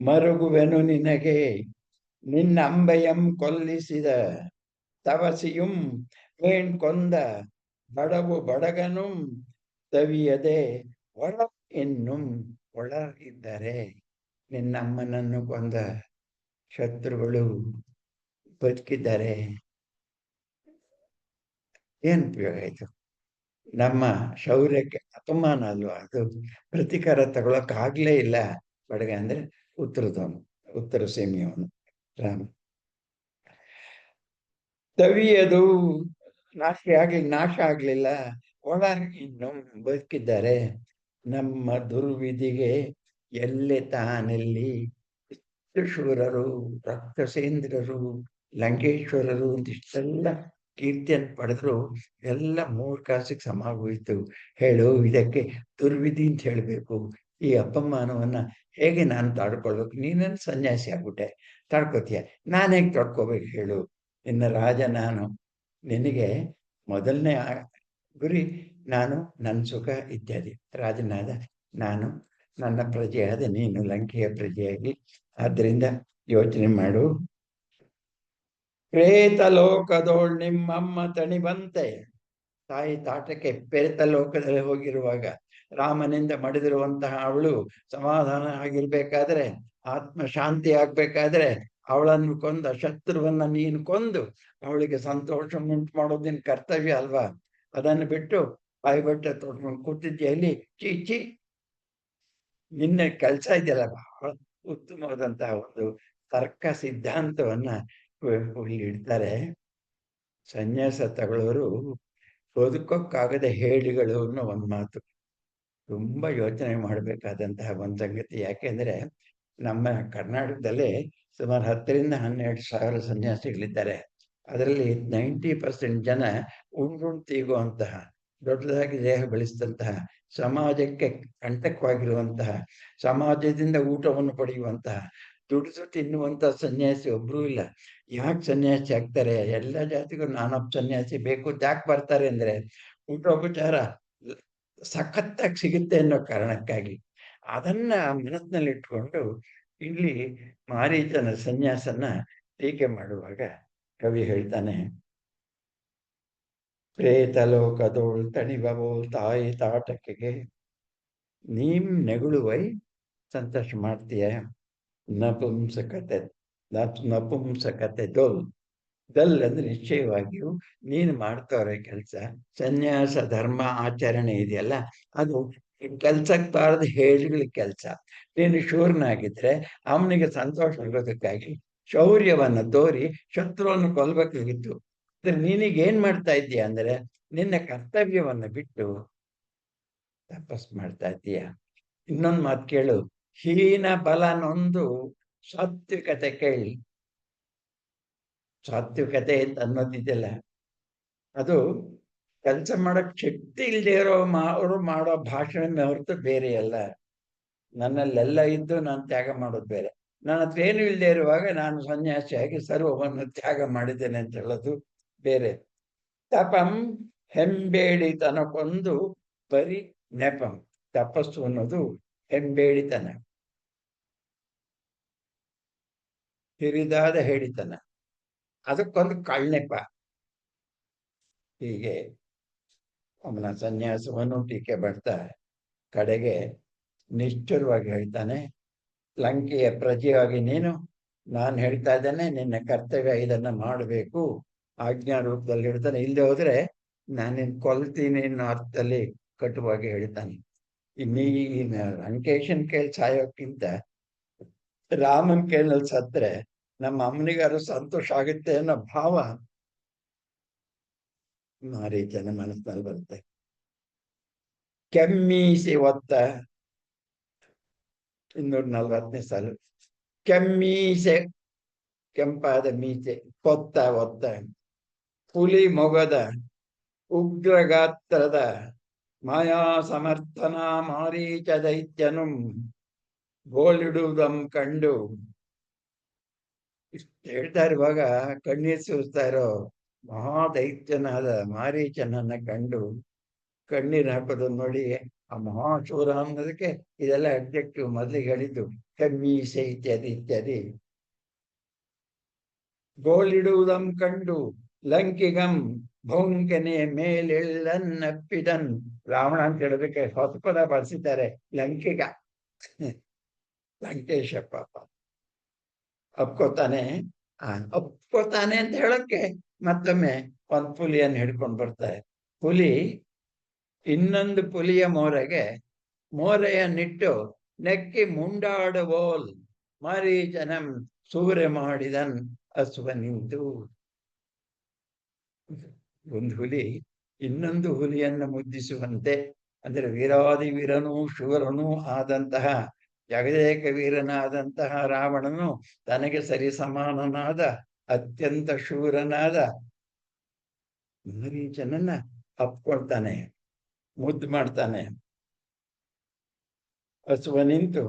ಮರುಗುವೆನು ನಿನಗೆ ನಿನ್ನ ಅಂಬೆಯಂ ಕೊಲ್ಲಿಸಿದ ತವಸಿಯುಂ ವೇಣ್ ಕೊಂದ ಬಡವು ಬಡಗನು ತವಿಯದೆ ಒಳ ಇನ್ನುಂ ಒಳಗಿದ್ದರೆ. ನಿನ್ನಮ್ಮನನ್ನು ಕೊಂದ ಶತ್ರುಗಳು ಬದುಕಿದ್ದಾರೆ, ಏನು ಉಪಯೋಗ ಆಯ್ತು? ನಮ್ಮ ಶೌರ್ಯಕ್ಕೆ ಅಪಮಾನ ಅಲ್ವಾ ಅದು? ಪ್ರತಿಕಾರ ತಗೊಳಕ್ಕಾಗ್ಲೇ ಇಲ್ಲ. ಬಡಗ ಅಂದ್ರೆ ಉತ್ತರದವನು, ಉತ್ತರ ಸೀಮೆಯವನು ರಾಮ. ತವಿಯದು ನಾಶ ಆಗ್ಲಿಲ್ಲ, ಒಳ ಇನ್ನು ಬದುಕಿದ್ದಾರೆ. ನಮ್ಮ ದುರ್ವಿಧಿಗೆ ಎಲ್ಲೆ ತಾನೆಲ್ಲಿ ಶೂರರು, ರಕ್ತಸೇಂದ್ರರು, ಲಂಕೇಶ್ವರರು ಒಂದಿಷ್ಟೆಲ್ಲ ಕೀರ್ತಿಯನ್ನು ಪಡೆದ್ರು ಎಲ್ಲ 3 ಕಾಸಿಗೆ ಸಮ ಹೋಯಿತು. ಹೇಳು, ಇದಕ್ಕೆ ದುರ್ವಿಧಿ ಅಂತ ಹೇಳಬೇಕು, ಈ ಅಪಮಾನವನ್ನ ಹೇಗೆ ನಾನು ತಾಡ್ಕೊಳ್ಬೇಕು? ನೀನನ್ನು ಸನ್ಯಾಸಿ ಆಗ್ಬಿಟ್ಟೆ, ತಾಡ್ಕೋತೀಯ, ನಾನು ಹೇಗೆ ತಡ್ಕೋಬೇಕು ಹೇಳು? ನಿನ್ನ ರಾಜ ನಾನು. ನಿನಗೆ ಮೊದಲನೇ ಗುರಿ ನಾನು, ನನ್ನ ಸುಖ ಇತ್ಯಾದಿ. ರಾಜನಾದ ನಾನು, ನನ್ನ ಪ್ರಜೆಯಾದ ನೀನು ಲಂಕೆಯ ಪ್ರಜೆಯಾಗಿ. ಆದ್ದರಿಂದ ಯೋಚನೆ ಮಾಡು. ಪ್ರೇತ ಲೋಕದೋಳ್ ನಿಮ್ಮಮ್ಮ ತಣಿ ಬಂತೆ. ತಾಯಿ ತಾಟಕ್ಕೆ ಪ್ರೇತ ಲೋಕದಲ್ಲಿ ಹೋಗಿರುವಾಗ ರಾಮನಿಂದ ಮಡಿದಿರುವಂತಹ ಅವಳು ಸಮಾಧಾನ ಆಗಿರ್ಬೇಕಾದ್ರೆ, ಆತ್ಮ ಶಾಂತಿ ಆಗ್ಬೇಕಾದ್ರೆ, ಅವಳನ್ನು ಕೊಂದ ಶತ್ರುವನ್ನ ನೀನು ಕೊಂದು ಅವಳಿಗೆ ಸಂತೋಷ ಉಂಟು ಮಾಡೋದು ನಿನ್ ಕರ್ತವ್ಯ ಅಲ್ವಾ? ಅದನ್ನು ಬಿಟ್ಟು ಬಾಯಿ ಬಟ್ಟೆ ತೊಟ್ಕೊಂಡು ಕೂತಿದ್ಯಲ್ಲಿ ಚೀಚಿ. ನಿನ್ನ ಕೆಲಸ ಇದೆಯಲ್ಲ, ಬಹಳ ಉತ್ತಮವಾದಂತಹ ಒಂದು ತರ್ಕ ಸಿದ್ಧಾಂತವನ್ನ ಕುವೆಂಪು ಇಲ್ಲಿ ಇಡ್ತಾರೆ. ಸನ್ಯಾಸ ತಗೊಳ್ಳೋರು ಬದುಕೋಕ್ಕಾಗದ ಹೇಳಿಗಳು ಅನ್ನೋ ಒಂದು ಮಾತು. ತುಂಬಾ ಯೋಚನೆ ಮಾಡಬೇಕಾದಂತಹ ಒಂದು ಸಂಗತಿ. ಯಾಕೆಂದ್ರೆ ನಮ್ಮ ಕರ್ನಾಟಕದಲ್ಲಿ ಸುಮಾರು 10,000-12,000 ಸನ್ಯಾಸಿಗಳಿದ್ದಾರೆ. ಅದರಲ್ಲಿ 90% ಜನ ಉಂಡುಂಡು ತೀಗುವಂತಹ, ದೊಡ್ಡದಾಗಿ ದೇಹ ಬೆಳೆಸಿದಂತಹ, ಸಮಾಜಕ್ಕೆ ಕಂಟಕವಾಗಿರುವಂತಹ, ಸಮಾಜದಿಂದ ಊಟವನ್ನು ಪಡೆಯುವಂತಹ, ದುಡಿದು ತಿನ್ನುವಂತಹ ಸನ್ಯಾಸಿ ಒಬ್ರು ಇಲ್ಲ. ಯಾಕೆ ಸನ್ಯಾಸಿ ಆಗ್ತಾರೆ? ಎಲ್ಲ ಜಾತಿಗೂ ನಾನೊಬ್ಬ ಸನ್ಯಾಸಿ ಬೇಕು ಅಂತ ಯಾಕೆ ಬರ್ತಾರೆ ಅಂದ್ರೆ, ಊಟೋಪಚಾರ ಸಖತ್ತಾಗಿ ಸಿಗುತ್ತೆ ಅನ್ನೋ ಕಾರಣಕ್ಕಾಗಿ. ಅದನ್ನ ಮನಸ್ಸಿನಲ್ಲಿ ಇಟ್ಕೊಂಡು ಇಲ್ಲಿ ಮಾರೀಚನ ಸನ್ಯಾಸನ್ನ ಟೀಕೆ ಮಾಡುವಾಗ ಕವಿ ಹೇಳ್ತಾನೆ, ಪ್ರೇತ ಲೋಕದೋಳ್ ತಣಿಬಬೋಳ್ ತಾಯಿ ತಾಟಕೆಗೆ ನೀಂ ನೆಗುಳುವೈ ಸಂತೋಷ ಮಾಡ್ತೀಯ. ನಪುಂಸಕತೆ ನಪುಂಸಕತೆ ದೊಲ್ ದಲ್ ಅಂದ್ರೆ ನಿಶ್ಚಯವಾಗಿಯೂ ನೀನು ಮಾಡ್ತಾವ್ರೆ ಕೆಲಸ. ಸನ್ಯಾಸ ಧರ್ಮ ಆಚರಣೆ ಇದೆಯಲ್ಲ, ಅದು ಕೆಲ್ಸಕ್ಕೆ ಬಾರದು ಹೇಳಿಗಳ ಕೆಲಸ. ನೀನು ಶೂರನಾಗಿದ್ರೆ ಅವನಿಗೆ ಸಂತೋಷ ಆಗೋದಕ್ಕಾಗಿ ಶೌರ್ಯವನ್ನ ತೋರಿ ಶತ್ರುವನ್ನು ಕೊಲ್ಬೇಕಾಗಿತ್ತು. ನೀನೀಗೇನ್ ಮಾಡ್ತಾ ಇದ್ದೀಯ ಅಂದ್ರೆ, ನಿನ್ನ ಕರ್ತವ್ಯವನ್ನ ಬಿಟ್ಟು ತಪಸ್ ಮಾಡ್ತಾ ಇದ್ದೀಯ. ಇನ್ನೊಂದು ಮಾತು ಕೇಳು, ಹೀನ ಬಲ ನೊಂದು ಸಾತ್ವಿಕತೆ ಕೇಳಿ. ಸಾತ್ವಿಕತೆ ಅಂತ ಅನ್ನೋದಿದೆಯಲ್ಲ, ಅದು ಕೆಲಸ ಮಾಡಕ್ ಶಕ್ತಿ ಇಲ್ಲದೆ ಇರೋ ಅವರು ಮಾಡೋ ಭಾಷಣ ಹೊರತು ಬೇರೆ ಅಲ್ಲ. ನನ್ನಲ್ಲೆಲ್ಲ ಇದ್ದು ನಾನು ತ್ಯಾಗ ಮಾಡೋದು ಬೇರೆ. ನನ್ನ ಹತ್ರ ಏನು ಇಲ್ಲದೆ ಇರುವಾಗ ನಾನು ಸನ್ಯಾಸಿಯಾಗಿ ಸರ್ವವನ್ನು ತ್ಯಾಗ ಮಾಡಿದ್ದೇನೆ ಅಂತ ಹೇಳೋದು ಬೇರೆ. ತಪಂ ಹೆಂಬೇಡಿತನಕ್ಕೊಂದು ಬರೀ ನೆಪಂ. ತಪಸ್ಸು ಅನ್ನೋದು ಹೆಂಬೇಡಿತನ, ಹಿರಿದಾದ ಹೇಳಿತನ, ಅದಕ್ಕೊಂದು ಕಳ್ನೆಪ. ಹೀಗೆ ಅವನ ಸನ್ಯಾಸವನ್ನು ಟೀಕೆ ಬರ್ತಾ ಕಡೆಗೆ ನಿಷ್ಠುರವಾಗಿ ಹೇಳ್ತಾನೆ, ಲಂಕೆಯ ಪ್ರಜೆಯಾಗಿ ನೀನು, ನಾನು ಹೇಳ್ತಾ ಇದ್ದೇನೆ ನಿನ್ನ ಕರ್ತವ್ಯ ಇದನ್ನ ಮಾಡಬೇಕು, ಆಜ್ಞಾ ರೂಪದಲ್ಲಿ ಹೇಳ್ತಾನೆ. ಇಲ್ಲದೆ ಹೋದ್ರೆ ನಾನಿನ್ ಕೊಲ್ತೀನಿ ಅನ್ನೋ ಅರ್ಥದಲ್ಲಿ ಕಟುವಾಗಿ ಹೇಳ್ತಾನೆ. ಇನ್ನೀ ಲಂಕೇಶನ್ ಕೇಳಿ ಸಾಯೋಕ್ಕಿಂತ ರಾಮನ್ ಕೇಳಲ್ಲಿ ಸತ್ರೆ ನಮ್ಮ ಅಮ್ಮನಿಗಾರು ಸಂತೋಷ ಆಗುತ್ತೆ ಅನ್ನೋ ಭಾವ ಮಾರೀಚನ ಮನಸ್ಸಿನಲ್ಲಿ ಬರುತ್ತೆ. ಕೆಮ್ಮೀಸಿ ಒತ್ತ 240ನೇ ಸಾಲು. ಕೆಮ್ಮೀಸೆ, ಕೆಂಪಾದ ಮೀಸೆ, ಕೊತ್ತ ಒತ್ತ, ಹುಲಿ ಮೊಗದ ಉಗ್ರಗಾತ್ರದ ಮಾಯಾ ಸಮರ್ಥನ ಮಾರೀಚ ದೈತ್ಯನು ಗೋಳಿಡುವುದಂ ಕಂಡು. ಇಷ್ಟು ಹೇಳ್ತಾ ಇರುವಾಗ ಕಣ್ಣೀರ್ ಸುರಿಸ್ತಾ ಇರೋ ಮಹಾದೈತ್ಯನಾದ ಮಾರೀಚನನ್ನ ಕಂಡು ಕಣ್ಣೀರ್ ಹಾಕೋದನ್ನ ನೋಡಿ, ಆ ಮಹಾಶೂರ ಅನ್ನೋದಕ್ಕೆ ಇದೆಲ್ಲ ಅಬ್ಜೆಕ್ಟಿವ್ ಮೊದಲಿಗೆ ಹೇಳಿದ್ದು, ಕೆಮ್ಮೀಸೆ ಇತ್ಯಾದಿ ಇತ್ಯಾದಿ. ಗೋಳಿಡುವುದಂ ಕಂಡು ಲಂಕಿಗಂ ಭೋಂಕೆನೆ ಮೇಲೆಳ್ಳನ್ನಪ್ಪಿದನ್. ರಾವಣ ಅಂತ ಹೇಳೋದಕ್ಕೆ ಹೊಸ ಪದ ಬಳಸಿದ್ದಾರೆ, ಲಂಕಿಗ. ಲಂಕೇಶ ಪಾಪ ಒಪ್ಕೋತಾನೆ. ಒಪ್ಕೋತಾನೆ ಅಂತ ಹೇಳಕ್ಕೆ ಮತ್ತೊಮ್ಮೆ ಒಂದು ಪುಲಿಯನ್ನು ಹಿಡ್ಕೊಂಡು ಬರ್ತಾರೆ. ಹುಲಿ ಇನ್ನೊಂದು ಪುಲಿಯ ಮೋರೆಯನ್ನಿಟ್ಟು ನೆಕ್ಕಿ ಮುಂಡಾಡುವೋಲ್ ಮಾರೀಚನಂ ಸೂರೆ ಮಾಡಿದನ್ ಅಸುವ ನಿಂತು. ಒಂದು ಹುಲಿ ಇನ್ನೊಂದು ಹುಲಿಯನ್ನು ಮುದ್ದಿಸುವಂತೆ, ಅಂದ್ರೆ ವೀರಾದಿ ವೀರನೂ ಶೂರನೂ ಆದಂತಹ ಜಗದೇಕ ವೀರನಾದಂತಹ ರಾವಣನು ತನಗೆ ಸರಿ ಸಮಾನನಾದ ಅತ್ಯಂತ ಶೂರನಾದ ಮಾರೀಚನನ್ನ ಅಪ್ಕೊಳ್ತಾನೆ, ಮುದ್ದು ಮಾಡ್ತಾನೆ. ಹಸುವ ನಿಂತು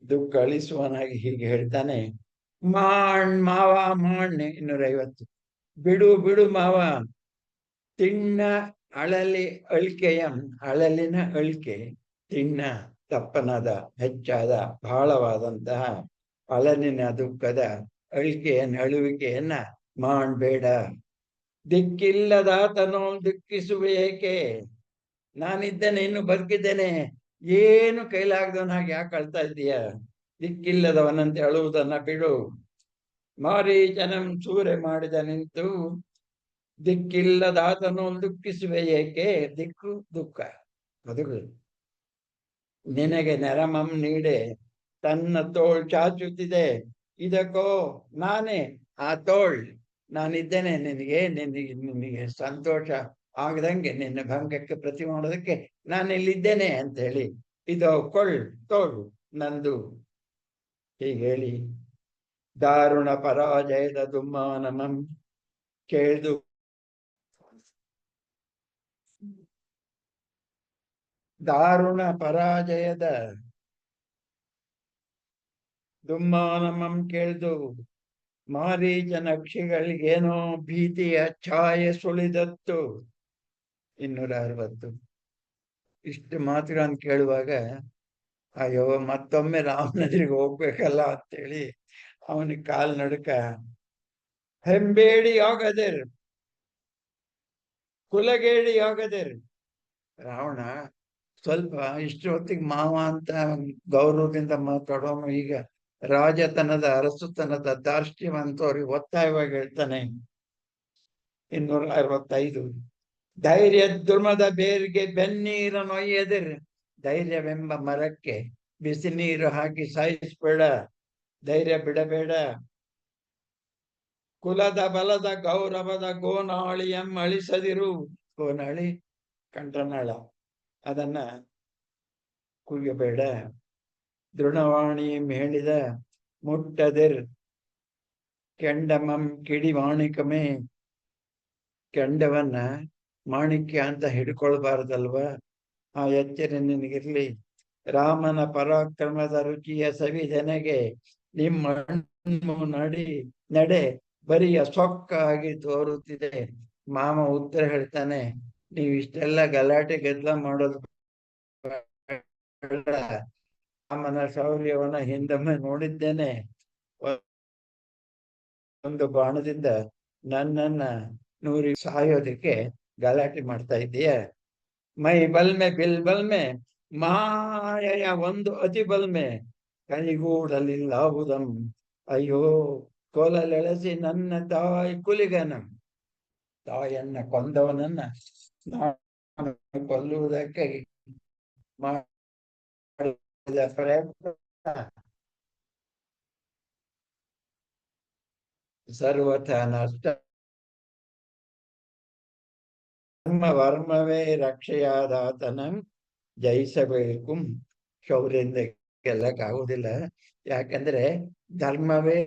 ದುಃಖ ಅಳಿಸುವನಾಗಿ ಹೀಗೆ ಹೇಳ್ತಾನೆ. ಮಾಣ್ ಮಾವ ಮಾಣ್ 250. ಬಿಡು ಬಿಡು ಮಾವ, ತಿಣ್ಣ ಅಳಲಿ ಅಳಿಕೆಯಂ, ಅಳಲಿನ ಅಳಿಕೆ, ತಿಣ್ಣ ತಪ್ಪನದ ಹೆಚ್ಚಾದ ಬಹಳವಾದಂತಹ ಅಳಲಿನ ದುಃಖದ ಅಳಿಕೆಯನ್ನು ಅಳುವಿಕೆಯನ್ನ ಮಾಡಬೇಡ. ದಿಕ್ಕಿಲ್ಲದಾತನೋ ದುಃಖಿಸುವ ಏಕೆ, ನಾನಿದ್ದೇನೆ, ಇನ್ನು ಬದುಕಿದ್ದೇನೆ, ಏನು ಕೈಲಾಗದವನ ಹಾಗೆ ಯಾಕೆ ಅಳ್ತಾ ಇದ್ದೀಯ? ದಿಕ್ಕಿಲ್ಲದವನಂತೆ ಅಳುವುದನ್ನ ಬಿಡು. ಮಾರೀಚನಂ ಸೂರೆ ಮಾಡಿದ ನಿಂತು, ದಿಕ್ಕಿಲ್ಲದಾತನೋ ದುಃಖಿಸುವೆ ಏಕೆ, ದಿಕ್ಕು ದುಃಖ ಅದು ನಿನಗೆ ನೆರಮಂ ನೀಡೆ ತನ್ನ ತೋಳ್ ಚಾಚುತ್ತಿದೆ, ಇದಕ್ಕೋ ನಾನೇ ಆ ತೋಳ್, ನಾನಿದ್ದೇನೆ ನಿನಗೆ ಸಂತೋಷ ಆಗದಂಗೆ, ನಿನ್ನ ಭಂಗಕ್ಕೆ ಪ್ರತಿ ಮಾಡೋದಕ್ಕೆ ನಾನಿಲ್ಲಿದ್ದೇನೆ ಅಂತ ಹೇಳಿ, ಇದು ತೋಳು ನಂದು ಹೀಗೆ ಹೇಳಿ ದಾರುಣ ಪರಾಜಯದ ದುಮ್ಮಾನಮಂ ಕೇಳ್ದು, ದಾರುಣ ಪರಾಜಯದ ದುಮ್ಮಾನಮಂ ಕೇಳ್ದು, ಮಾರೀಚ ನಕ್ಷಿಗಳಿಗೇನೋ ಭೀತಿಯ ಛಾಯೆ ಸುಳಿದತ್ತು. 260. ಇಷ್ಟು ಮಾತುಗಳನ್ನು ಕೇಳುವಾಗ ಅಯ್ಯೋ ಮತ್ತೊಮ್ಮೆ ರಾಮನಗರಿಗೆ ಹೋಗ್ಬೇಕಲ್ಲ ಅಂತೇಳಿ ಅವನಿಗೆ ಕಾಲ್ ನಡುಕ. ಹೆಂಬೇಡಿ ಆಗದಿರ್, ಕುಲಗೇಡಿ ಆಗದಿರ್. ರಾವಣ ಸ್ವಲ್ಪ ಇಷ್ಟು ಹೊತ್ತಿಗೆ ಮಾವ ಅಂತ ಗೌರವದಿಂದ ಮಾತಾಡೋನು ಈಗ ರಾಜತನದ ಅರಸುತನದ ದಾರ್ಷ್ಟ್ಯವಂತವ್ರಿಗೆ ಒತ್ತಾಯವಾಗಿ ಹೇಳ್ತಾನೆ. 265. ಧೈರ್ಯ ದುರ್ಮದ ಬೇರಿಗೆ ಬೆನ್ನೀರ ನೊಯ್ಯದಿರ್, ಧೈರ್ಯವೆಂಬ ಮರಕ್ಕೆ ಬಿಸಿ ನೀರು ಹಾಕಿ ಸಾಯಿಸ್ಬೇಡ, ಧೈರ್ಯ ಬಿಡಬೇಡ. ಕುಲದ ಬಲದ ಗೌರವದ ಗೋನಾಳಿಯಂ ಅಳಿಸದಿರು, ಗೋನಾಳಿ ಕಂಠನಾಳ ಅದನ್ನ ಕುಯ್ಯಬೇಡ. ದೃಢವಾಣಿ ಹೇಳಿದ ಮುಟ್ಟದಿರ್, ಕೆಂಡಮಂ ಕಿಡಿ ಮಾಣಿಕಮೇ, ಕೆಂಡವನ್ನ ಮಾಣಿಕ್ಯ ಅಂತ ಹಿಡ್ಕೊಳ್ಬಾರ್ದಲ್ವ, ಆ ಎಚ್ಚರ ನಿನಗಿರ್ಲಿ. ರಾಮನ ಪರಾಕ್ರಮದ ರುಚಿಯ ಸವಿದೆನೆಗೆ ನಿಮ್ಮ ನಡೆ ಬರಿಯ ಸೊಕ್ಕಾಗಿ ತೋರುತ್ತಿದೆ. ಮಾಮ ಉತ್ತರ ಹೇಳ್ತಾನೆ, ನೀವು ಇಷ್ಟೆಲ್ಲ ಗಲಾಟೆ ಗದ್ದಲ ಮಾಡೋದು ರಾಮನ ಶೌರ್ಯವನ್ನ ಹಿಂದೊಮ್ಮೆ ನೋಡಿದ್ದೇನೆ. ಒಂದು ಬಾಣದಿಂದ ನನ್ನನ್ನ ನೂರಿ ಸಾಯೋದಕ್ಕೆ ಗಲಾಟೆ ಮಾಡ್ತಾ ಇದ್ದೀಯ. ಮೈ ಬಲ್ಮೆ ಬಿಲ್ ಬಲ್ಮೆ, ಮಾಯೆಯ ಒಂದು ಅತಿ ಬಲ್ಮೆ, ಕೈಗೂಡಲಿಲ್ಲಾವುದಂ, ಅಯ್ಯೋ ಕೋಲಲೆಳೆಸಿ ನನ್ನ ತಾಯಿ ಕುಲಿಗನಂ, ತಾಯನ್ನ ಕೊಂದವನನ್ನ ಕೊಲ್ಲುವುದಕ್ಕೆ ಮಾಡಿದ ಪ್ರಯತ್ನ ಸರ್ವಥ ನಷ್ಟ. ವರ್ಮವೇ ರಕ್ಷೆಯಾದಾತನಂ ಜಯಿಸಬೇಕು. ಶೌರ್ಯದಿಂದ ಗೆಲ್ಲಕ್ಕಾಗುವುದಿಲ್ಲ, ಯಾಕಂದ್ರೆ ಧರ್ಮವೇ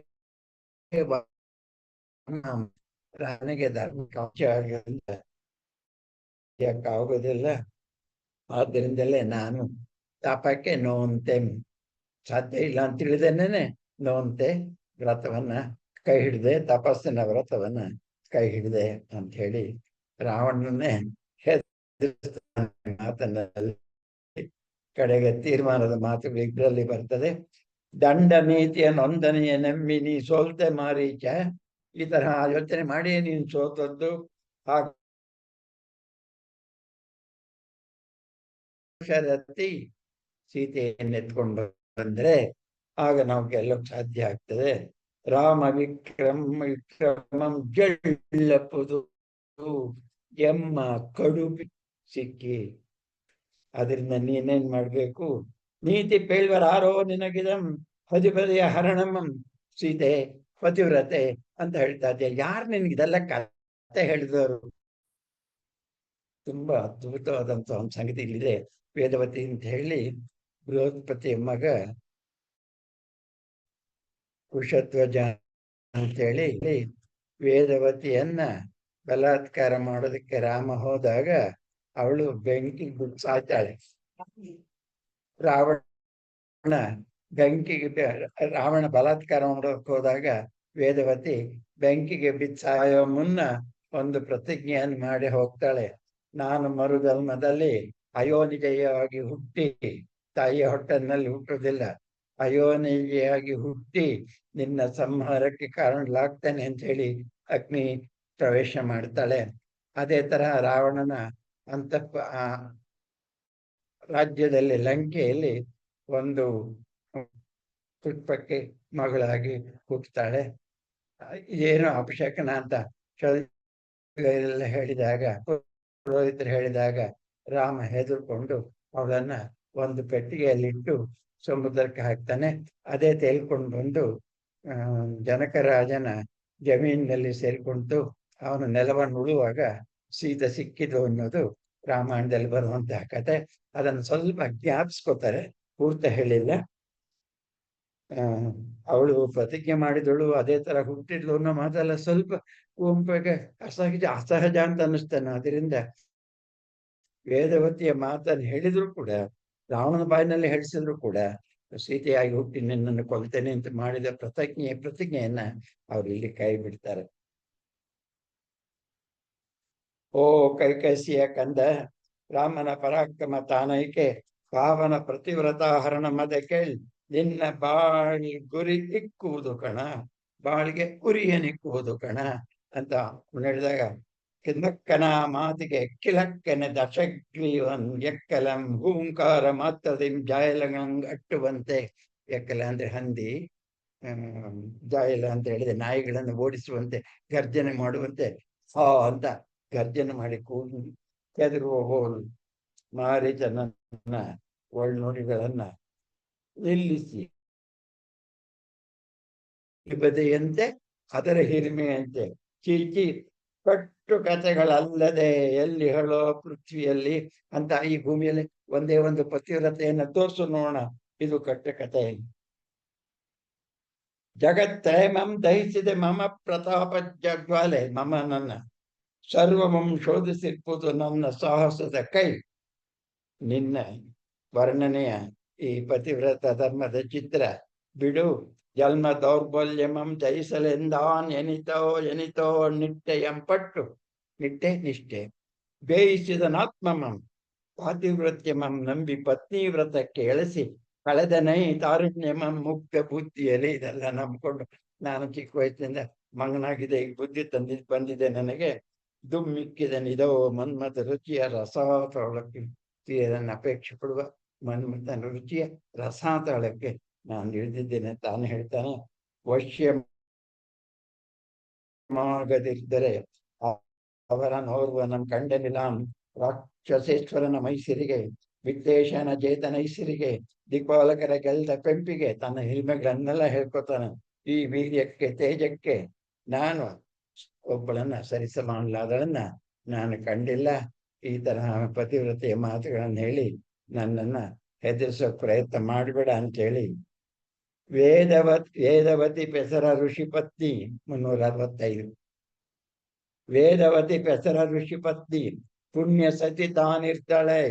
ರಾಣಿಗೆ ಧರ್ಮ ಆಗೋದಿಲ್ಲ. ಆದ್ದರಿಂದಲೇ ನಾನು ತಾಪಕ್ಕೆ ನೋಂತೆ, ಸಾಧ್ಯ ಇಲ್ಲ ಅಂತ ತಿಳಿದೇನೆ ನೋಂತೆ ವ್ರತವನ್ನ ಕೈ ಹಿಡಿದೆ, ತಪಸ್ಸಿನ ವ್ರತವನ್ನ ಕೈ ಹಿಡಿದೆ ಅಂತ ಹೇಳಿ ರಾವಣನ್ನೇ ಮಾತನ್ನಲ್ಲಿ ಕಡೆಗೆ ತೀರ್ಮಾನದ ಮಾತು ಇದರಲ್ಲಿ ಬರ್ತದೆ. ದಂಡ ನೀತಿಯ ನೊಂದನೆಯ ನೆಮ್ಮಿ ನೀ ಸೋಲ್ತೆ ಮಾರೀಚ, ಈ ತರಹ ಯೋಚನೆ ಮಾಡಿ ನೀನು ಸೋತದ್ದು. ಶರತಿ ಸೀತೆಯನ್ನೆತ್ಕೊಂಡು ಬಂದ್ರೆ ಆಗ ನಾವು ಗೆಲ್ಲೋಕ್ ಸಾಧ್ಯ ಆಗ್ತದೆ. ರಾಮ ವಿಕ್ರಮಂ ಜಳ್ಳಪ್ಪುದು ಎಮ್ಮ ಕಡುಬಿ ಸಿಕ್ಕಿ. ಅದರಿಂದ ನೀನೇನ್ ಮಾಡ್ಬೇಕು, ನೀತಿ ಪೇಳ್ವರಾರೋ ನಿನಗಿದಂ ಹದಿಪದೆಯ ಹರಣಮಂ ಸೀತೆ ಪತಿವ್ರತೆ ಅಂತ ಹೇಳ್ತಾ ಇದ್ದೆ. ಯಾರು ನಿನ್ಗಿದೆಲ್ಲ ಕತೆ ಹೇಳಿದವರು? ತುಂಬಾ ಅದ್ಭುತವಾದಂತ ಒಂದು ಸಂಗತಿ ಇಲ್ಲಿದೆ. ವೇದವತಿ ಅಂತ ಹೇಳಿ ಬೃಹಸ್ಪತಿಯ ಮಗ ಕುಶಧ್ವಜ ಅಂತೇಳಿ ವೇದವತಿಯನ್ನ ಬಲಾತ್ಕಾರ ಮಾಡೋದಕ್ಕೆ ರಾಮ ಹೋದಾಗ ಅವಳು ಬೆಂಕಿ ಬಿಟ್ಟು ಸಾಯ್ತಾಳೆ. ರಾವಣ ಬೆಂಕಿಗೆ ರಾವಣ ಬಲಾತ್ಕಾರ ಮಾಡೋಕೆ ಹೋದಾಗ ವೇದವತಿ ಬೆಂಕಿಗೆ ಬಿದ್ದು ಸಾಯೋ ಮುನ್ನ ಒಂದು ಪ್ರತಿಜ್ಞೆಯನ್ನು ಮಾಡಿ ಹೋಗ್ತಾಳೆ. ನಾನು ಮರುಜನ್ಮದಲ್ಲಿ ಅಯೋನಿಗೆಯಾಗಿ ಹುಟ್ಟಿ ತಾಯಿಯ ಹೊಟ್ಟೆನಲ್ಲಿ ಹುಟ್ಟುವುದಿಲ್ಲ, ಅಯೋನಿಗೆಯಾಗಿ ಹುಟ್ಟಿ ನಿನ್ನ ಸಂಹಾರಕ್ಕೆ ಕಾರಣಲಾಗ್ತೇನೆ ಅಂತ ಹೇಳಿ ಅಗ್ನಿ ಪ್ರವೇಶ ಮಾಡ್ತಾಳೆ. ಅದೇ ತರಹ ರಾವಣನ ರಾಜ್ಯದಲ್ಲಿ ಲಂಕೆಯಲ್ಲಿ ಒಂದು ಪುಷ್ಪಕ್ಕೆ ಮಗಳಾಗಿ ಹುಟ್ಟುತ್ತಾಳೆ. ಏನು ಅಪಶಕನ ಅಂತ ಹೇಳಿದಾಗ, ಪುರೋಹಿತರು ಹೇಳಿದಾಗ ರಾಮ ಹೆದರ್ಕೊಂಡು ಅವಳನ್ನ ಒಂದು ಪೆಟ್ಟಿಗೆಯಲ್ಲಿಟ್ಟು ಸಮುದ್ರಕ್ಕೆ ಹಾಕ್ತಾನೆ. ಅದೇ ತೇಲ್ಕೊಂಡು ಬಂದು ಜನಕರಾಜನ ಜಮೀನಿನಲ್ಲಿ ಸೇರಿಕೊಂಡು ಅವನು ನೆಲವನ್ನು ಉಳುವಾಗ ಸೀತೆ ಸಿಕ್ಕಿದ್ದು ಅನ್ನೋದು ರಾಮಾಯಣದಲ್ಲಿ ಬರುವಂತಹ ಕತೆ. ಅದನ್ನು ಸ್ವಲ್ಪ ಜ್ಞಾಪಿಸ್ಕೋತಾರೆ, ಪೂರ್ತಿ ಹೇಳಿಲ್ಲ. ಅವಳು ಪ್ರತಿಜ್ಞೆ ಮಾಡಿದಳು, ಅದೇ ತರ ಹುಟ್ಟಿದ್ಲು ಅನ್ನೋ ಮಾತೆಲ್ಲ ಸ್ವಲ್ಪ ಕುಂಪಗೆ ಅಸಹಜ ಅಂತ ಅನ್ನಿಸ್ತಾನೆ. ಅದರಿಂದ ವೇದವತಿಯ ಮಾತನ್ನು ಹೇಳಿದ್ರು ಕೂಡ, ರಾವಣನ ಬಾಯಿನಲ್ಲಿ ಹೇಳಿಸಿದ್ರು ಕೂಡ, ಸೀತೆಯಾಗಿ ಹುಟ್ಟಿ ನಿನ್ನನ್ನು ಕೊಲ್ತೇನೆ ಅಂತ ಮಾಡಿದ ಪ್ರತಿಜ್ಞೆಯನ್ನ ಅವ್ರು ಇಲ್ಲಿ ಕೈ ಬಿಡ್ತಾರೆ. ಓ ಕೈಕಸಿಯ ಕಂದ, ರಾಮನ ಪರಾಕ್ರಮ ತಾನೈಕೆ, ಪಾವನ ಪ್ರತಿವ್ರತಾಹರಣ ಮದ ಕೇಳಿ ನಿನ್ನ ಬಾಳಿ ಗುರಿ ಇಕ್ಕುವುದು ಕಣ, ಬಾಳಿಗೆ ಉರಿಯನಿಕ್ಕುವುದು ಕಣ ಅಂತ ಹೇಳಿದಾಗ, ಕಿನ್ನಕ್ಕನ ಮಾತಿಗೆ ಕಿಲಕ್ಕನೆ ದಶಗ್ರೀವನ್ ಎಕ್ಕಲಂ ಹೂಂಕಾರ ಮಾತ್ರದಿಂ ಜಾಯಲಂಗ್ ಅಟ್ಟುವಂತೆ. ಎಕ್ಕಲ ಅಂದ್ರೆ ಹಂದಿ, ಜಾಯಲ ಅಂತ ಹೇಳಿದೆ ನಾಯಿಗಳನ್ನು ಓಡಿಸುವಂತೆ, ಗರ್ಜನೆ ಮಾಡುವಂತೆ ಅಂತ ಗರ್ಜನೆ ಮಾಡಿ ಕೂಗಿ ಕೆದರುವ ಹೋಲ್ ಮಾರೀಚನನ್ನ ಒಳ್ನುಡಿಗಳನ್ನ ನಿಲ್ಲಿಸಿ ಬದೆಯಂತೆ ಅದರ ಹಿರಿಮೆಯಂತೆ ಚೀಚಿ ಕಟ್ಟು ಕಥೆಗಳಲ್ಲದೆ ಎಲ್ಲಿ ಹೇಳೋ ಪೃಥ್ವಿಯಲ್ಲಿ ಅಂತ ಈ ಭೂಮಿಯಲ್ಲಿ ಒಂದೇ ಒಂದು ಪತಿವ್ರತೆಯನ್ನ ತೋರಿಸು ನೋಡೋಣ, ಇದು ಕಟ್ಟ ಕಥೆ. ಜಗತ್ತೇಮಂ ದಹಿಸಿದೆ ಮಮ ಪ್ರತಾಪ ಜಗ್ವಾಲೆ, ಮಮ ನನ್ನ ಸರ್ವಮಂ ಶೋಧಿಸಿರ್ಬೋದು ನನ್ನ ಸಾಹಸದ ಕೈ. ನಿನ್ನ ವರ್ಣನೆಯ ಈ ಪತಿವ್ರತ ಧರ್ಮದ ಚಿತ್ರ ಬಿಡು, ಜನ್ಮ ದೌರ್ಬಲ್ಯಮಂ ಜಯಿಸಲೆಂದಾನ್ ಎನಿತೋ ನಿಟ್ಟೆಯಂ ಪಟ್ಟು, ನಿಟ್ಟೆ ನಿಷ್ಠೆ ಬೇಯಿಸಿದನಾತ್ಮಮಂ ಪಾತಿವ್ರತ್ಯಮಂ ನಂಬಿ ಪತ್ನಿ ವ್ರತಕ್ಕೆ ಎಳೆಸಿ ಕಳೆದನೈ ತಾರುಣ್ಯಮಂ ಮುಕ್ತ ಬುದ್ಧಿಯಲ್ಲಿ. ಇದೆಲ್ಲ ನಂಬ್ಕೊಂಡು ನಾನು ಚಿಕ್ಕ ವಯಸ್ಸಿನಿಂದ ಮಗನಾಗಿದೆ, ಈಗ ಬುದ್ಧಿ ಬಂದಿದೆ ನನಗೆ. ದುಮ್ಮಿಕ್ಕಿದ ನಿದೋ ಮನ್ಮಥ ರುಚಿಯ ರಸಾತಳಕ್ಕೆ, ಇದನ್ನು ಅಪೇಕ್ಷೆ ಪಡುವ ಮನ್ಮಥನ ರುಚಿಯ ರಸಾತಳಕ್ಕೆ ನಾನು ಇಳಿದಿದ್ದೇನೆ ತಾನು ಹೇಳ್ತಾನೆ. ವಶ್ಯಮಾಗದಿದ್ದರೆ ಅವರನ್ನೋರ್ವನಂ ಕಂಡನಿಲಾಂ, ರಾಕ್ಷಸೇಶ್ವರನ ಮೈಸಿರಿಗೆ ವಿದ್ವೇಷನ ಚೇತನೈಸಿರಿಗೆ ದಿಕ್ಪಾಲಕರ ಗೆಲ್ದ ಪೆಂಪಿಗೆ ತನ್ನ ಹಿರಿಮೆಗಳನ್ನೆಲ್ಲ ಹೇಳ್ಕೊತಾನೆ. ಈ ವೀರ್ಯಕ್ಕೆ ತೇಜಕ್ಕೆ ನಾನು ಒಬ್ಬಳನ್ನ ಸರಿಸಮಾನಲಾದಳನ್ನ ನಾನು ಕಂಡಿಲ್ಲ. ಈ ತರಹ ಪತಿವ್ರತೆಯ ಮಾತುಗಳನ್ನು ಹೇಳಿ ನನ್ನನ್ನ ಹೆದರಿಸೋ ಪ್ರಯತ್ನ ಮಾಡಬೇಡ ಅಂತೇಳಿ ವೇದವತಿ ಪೆಸರ ಋಷಿ ಪತ್ನಿ 365. ವೇದವತಿ ಪೆಸರ ಋಷಿ ಪತ್ನಿ ಪುಣ್ಯ ಸತಿ ತಾನಿರ್ತಾಳೆ,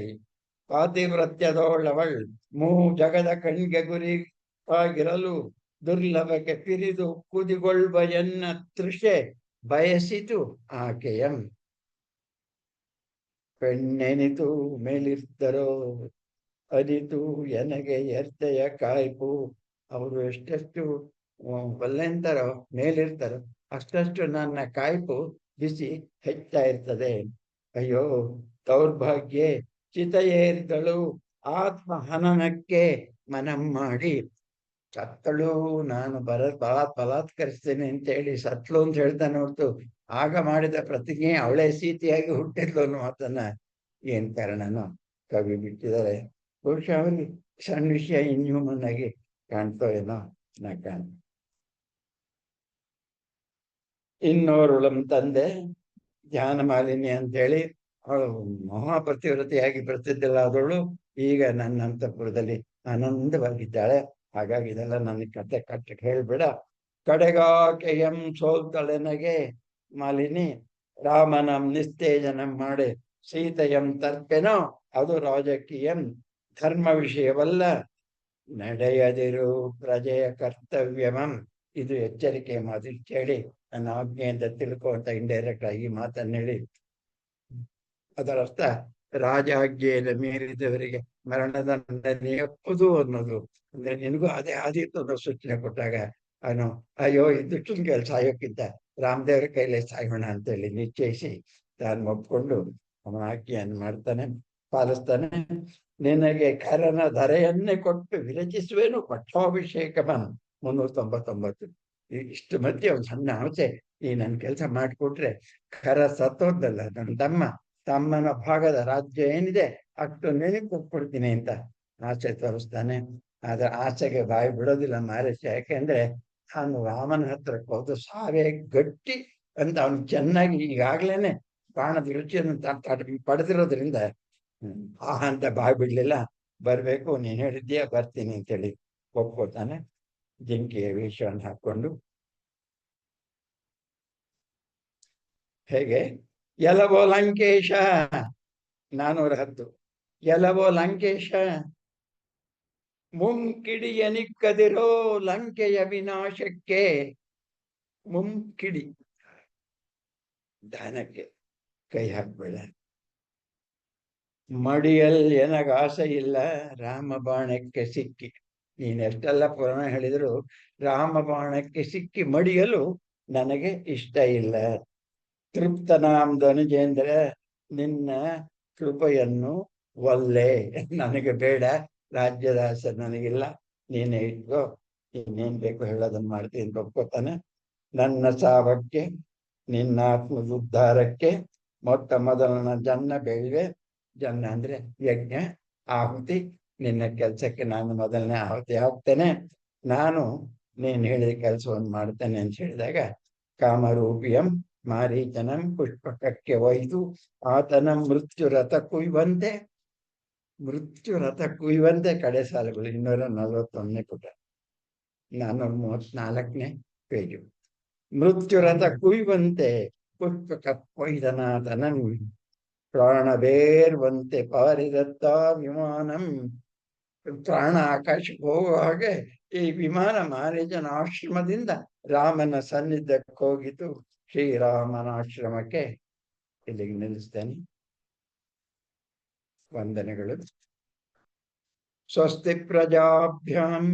ಪಾತಿವ್ರತ್ಯದೋಳವಳ್ ಮೂ ಜಗದ ಕಣ್ಗೆ ಗುರಿ ಆಗಿರಲು ದುರ್ಲಭಕ್ಕೆ ಪಿರಿದು ಕುದಿಗೊಳ್ಳುವ ಎನ್ನ ತೃಷೆ ಬಯಸಿತು ಆಕೆಯಂ. ಪೆಣ್ಣೆನಿತು ಮೇಲಿರ್ತರೋ ಅರಿತು ಎನಗೆ ಎರ್ತೆಯ ಕಾಯ್ಪು. ಅವರು ಎಷ್ಟೆಷ್ಟು ಬಲ್ಲೆಂತಾರೋ ಮೇಲಿರ್ತಾರೋ ಅಷ್ಟಷ್ಟು ನನ್ನ ಕಾಯ್ಪು ಬಿಸಿ ಹೆಚ್ಚಾ ಇರ್ತದೆ. ಅಯ್ಯೋ ದೌರ್ಭಾಗ್ಯ ಚಿತೆಯೇರಿದಳು ಆತ್ಮಹನನಕ್ಕೆ ಮನಂ ಮಾಡಿ ಸತ್ತಳು, ನಾನು ಬಲಾತ್ಕರಿಸ್ತೇನೆ ಅಂತ ಹೇಳಿ ಸತ್ಲು ಅಂತ ಹೇಳ್ತಾನೆ ಹೊರತು ಆಗ ಮಾಡಿದ ಪ್ರತಿಜ್ಞೆ ಅವಳೇ ಸೀತೆಯಾಗಿ ಹುಟ್ಟಿದ್ಲು ಅನ್ನೋ ಮಾತನ್ನ ಏನ್ ಕಾರಣನೋ ಕವಿ ಬಿಟ್ಟಿದ್ದಾರೆ. ಬಹುಶಃ ಅವರಿಗೆ ಸಣ್ಣ ವಿಷಯ ಇನ್ಹ್ಯೂಮನ್ ಆಗಿ ಕಾಣ್ತೋ ಏನೋ ನಾ ಕಾಣ. ಇನ್ನೋರುಳಂ ತಂದೆ ಧ್ಯಾನ ಮಾಲಿನಿ ಅಂತೇಳಿ ಅವಳು ಮಹಾಪತಿವ್ರತೆಯಾಗಿ ಪ್ರಸಿದ್ಧಳಾದವಳು. ಈಗ ನನ್ನ ಅಂತಃಪುರದಲ್ಲಿ ಆನಂದವಾಗಿದ್ದಾಳೆ. ಹಾಗಾಗಿ ಇದೆಲ್ಲ ನನಗೆ ಕಟ್ಟಕ್ಕೆ ಹೇಳ್ಬೇಡ. ಕಡೆಗಾಕೆಯಂ ಸೋಲ್ತಳೆನಗೆ ಮಾಲಿನಿ, ರಾಮನಂ ನಿಸ್ತೇಜನಂ ಮಾಡೆ ಸೀತೆಯಂ ತರ್ಪೆನೋ ಅದು ರಾಜಕೀಯಂ ಧರ್ಮ ವಿಷಯವಲ್ಲ ನಡೆಯದಿರು ಪ್ರಜೆಯ ಕರ್ತವ್ಯವಂ. ಇದು ಎಚ್ಚರಿಕೆ ಮಾತು ಕೇಳಿ ನನ್ನ ಆಜ್ಞೆಯಿಂದ ತಿಳ್ಕೊ ಅಂತ ಇಂಡೈರೆಕ್ಟ್ ಆಗಿ ಮಾತನ್ನು ಹೇಳಿ, ಅದರ ಅರ್ಥ ರಾಜಾಜ್ಞೆಯನ್ನು ಮೀರಿದವರಿಗೆ ಮರಣದಂಡನೆ ಒಪ್ಪುದು ಅನ್ನೋದು. ಅಂದ್ರೆ ನಿನಗೂ ಅದೇ ಆದೀತು ಅನ್ನೋ ಸೂಚನೆ ಕೊಟ್ಟಾಗ ಅವನು ಅಯ್ಯೋ ದುಷ್ಟನ ಕೈಲಿ ಸಾಯೋಕ್ಕಿಂತ ರಾಮದೇವರ ಕೈಲೇ ಸಾಯೋಣ ಅಂತೇಳಿ ನಿಶ್ಚಯಿಸಿ ತಾನು ಒಪ್ಕೊಂಡು ಅವನ ಆಜ್ಞೆಯನ್ನು ಮಾಡ್ತಾನೆ, ಪಾಲಿಸ್ತಾನೆ. ನಿನಗೆ ಕರನ ಧರೆಯನ್ನೇ ಕೊಟ್ಟು ವಿರಚಿಸುವೇನು ಪಟ್ಟಾಭಿಷೇಕವನ್. 399. ಇಷ್ಟು ಮಧ್ಯೆ ಒಂದು ಸಣ್ಣ ಆಸೆ, ಈ ನನ್ನ ಕೆಲಸ ಮಾಡಿಕೊಟ್ರೆ ಖರ ಸತ್ತೋದ್ದಲ್ಲ ನನ್ನ ತಮ್ಮನ ಭಾಗದ ರಾಜ್ಯ ಏನಿದೆ ಅಷ್ಟು ನಿನಗೆ ಕೊಟ್ಬಿಡ್ತೀನಿ ಅಂತ ಆಸೆ ತೋರಿಸ್ತಾನೆ. ಆದ್ರೆ ಆಸೆಗೆ ಬಾಯಿ ಬಿಡೋದಿಲ್ಲ ಮಹರ್ಷಿ. ಯಾಕೆಂದ್ರೆ ನಾನು ರಾಮನ ಹತ್ರಕ್ಕೆ ಹೋದು ಸಾವೇ ಗಟ್ಟಿ ಅಂತ ಅವನು ಚೆನ್ನಾಗಿ ಈಗಾಗ್ಲೇನೆ ಬಾಣದ ರುಚಿಯನ್ನು ಪಡೆದಿರೋದ್ರಿಂದ ಅಂತ ಬಾಯಿ ಬಿಡ್ಲಿಲ್ಲ. ಬರ್ಬೇಕು, ನೀನ್ ಹೇಳಿದ್ಯಾ ಬರ್ತೀನಿ ಅಂತೇಳಿ ಒಪ್ಕೋತಾನೆ. ಜಿಂಕೆಯ ವೇಷವನ್ನು ಹಾಕೊಂಡು ಹೇಗೆ ಎಲವೋ ಲಂಕೇಶ 410 ಎಲವೋ ಲಂಕೇಶ ಮುಂಕಿಡಿಯ ನಿಕ್ಕದಿರೋ ಲಂಕೆಯ ವಿನಾಶಕ್ಕೆ. ಮುಂಕಿಡಿ ದಾನಕ್ಕೆ ಕೈ ಹಾಕ್ಬೇಡ. ಮಡಿಯಲ್ ಎನಗ ಆಸೆ ಇಲ್ಲ ರಾಮ ಬಾಣಕ್ಕೆ ಸಿಕ್ಕಿ. ನೀನ್ ಎಷ್ಟೆಲ್ಲ ಪುರಾಣ ಹೇಳಿದ್ರು ರಾಮ ಬಾಣಕ್ಕೆ ಸಿಕ್ಕಿ ಮಡಿಯಲು ನನಗೆ ಇಷ್ಟ ಇಲ್ಲ. ತೃಪ್ತನಾಂ ಧನುಜೇಂದ್ರ, ನಿನ್ನ ಕೃಪೆಯನ್ನು ಒಲ್ಲೆ, ನನಗೆ ಬೇಡ, ರಾಜ್ಯದಾಸ ನನಗಿಲ್ಲ, ನೀನೇ ಇಟ್ಕೋ, ಇನ್ನೇನ್ ಬೇಕು ಹೇಳೋದನ್ನ ಮಾಡ್ತೀನಿ ಅಂತ ಒಪ್ಕೋತಾನೆ. ನನ್ನ ಸಾವಕ್ಕೆ ನಿನ್ನ ಆತ್ಮದ ಉದ್ಧಾರಕ್ಕೆ ಮೊಟ್ಟ ಮೊದಲನ ಜನ್ನ ಬೆಳಿವೆ. ಜನ್ನ ಅಂದ್ರೆ ಯಜ್ಞ, ಆಹುತಿ. ನಿನ್ನ ಕೆಲ್ಸಕ್ಕೆ ನಾನು ಮೊದಲನೇ ಆಹುತಿ ಹಾಕ್ತೇನೆ. ನಾನು ನೀನ್ ಹೇಳಿದ ಕೆಲಸವನ್ನು ಮಾಡ್ತೇನೆ ಅಂತ ಹೇಳಿದಾಗ ಕಾಮರೂಪಿಯಂ ಮಾರೀಚನಂ ಪುಷ್ಪಕಕ್ಕೆ ಒಯ್ದು ಆತನ ಮೃತ್ಯು ರಥ ಕುಯ್ಯುವಂತೆ ಕಡೆ ಸಾಲುಗಳು 241ನೇ ಪುಟ 434ನೇ ಪೇಜು. ಮೃತ್ಯು ರಥ ಕುಯ್ಯುವಂತೆ ಪುಷ್ಪಕ ಕೊಯ್ದನಾಥನಂ ಪ್ರಾಣ ಬೇರುವಂತೆ ಪಾರಿದತ್ತ ವಿಮಾನಂ. ಪ್ರಾಣ ಆಕಾಶಕ್ಕೆ ಹೋಗುವ ಹಾಗೆ ಈ ವಿಮಾನ ಮಾರೀಚನ ಆಶ್ರಮದಿಂದ ರಾಮನ ಸನ್ನಿಧಕ್ಕೆ ಹೋಗಿತು. ಶ್ರೀರಾಮನ ಆಶ್ರಮಕ್ಕೆ. ಇಲ್ಲಿಗೆ ನಿಲ್ಲಿಸ್ತೇನೆ. ವಂದನೆಗಳು. ಸ್ವಸ್ತಿ ಪ್ರಜಾಭ್ಯಾಂ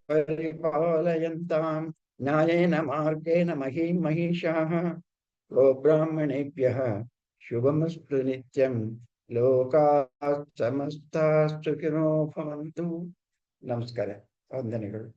ಪರಿಪಾಲಯಂತಾಂ ನ್ಯಾಯೇನ ಮಾರ್ಗೇಣ ಮಹೀಂ ಮಹಿಷಾಃ. ಗೋಬ್ರಾಹ್ಮಣೇಭ್ಯಃ ಶುಭಮಸ್ತು ನಿತ್ಯಂ. ಲೋಕಾಃ ಸಮಸ್ತಾಃ ಸುಖಿನೋ ಭವಂತು. ನಮಸ್ಕಾರ, ವಂದನೆಗಳು.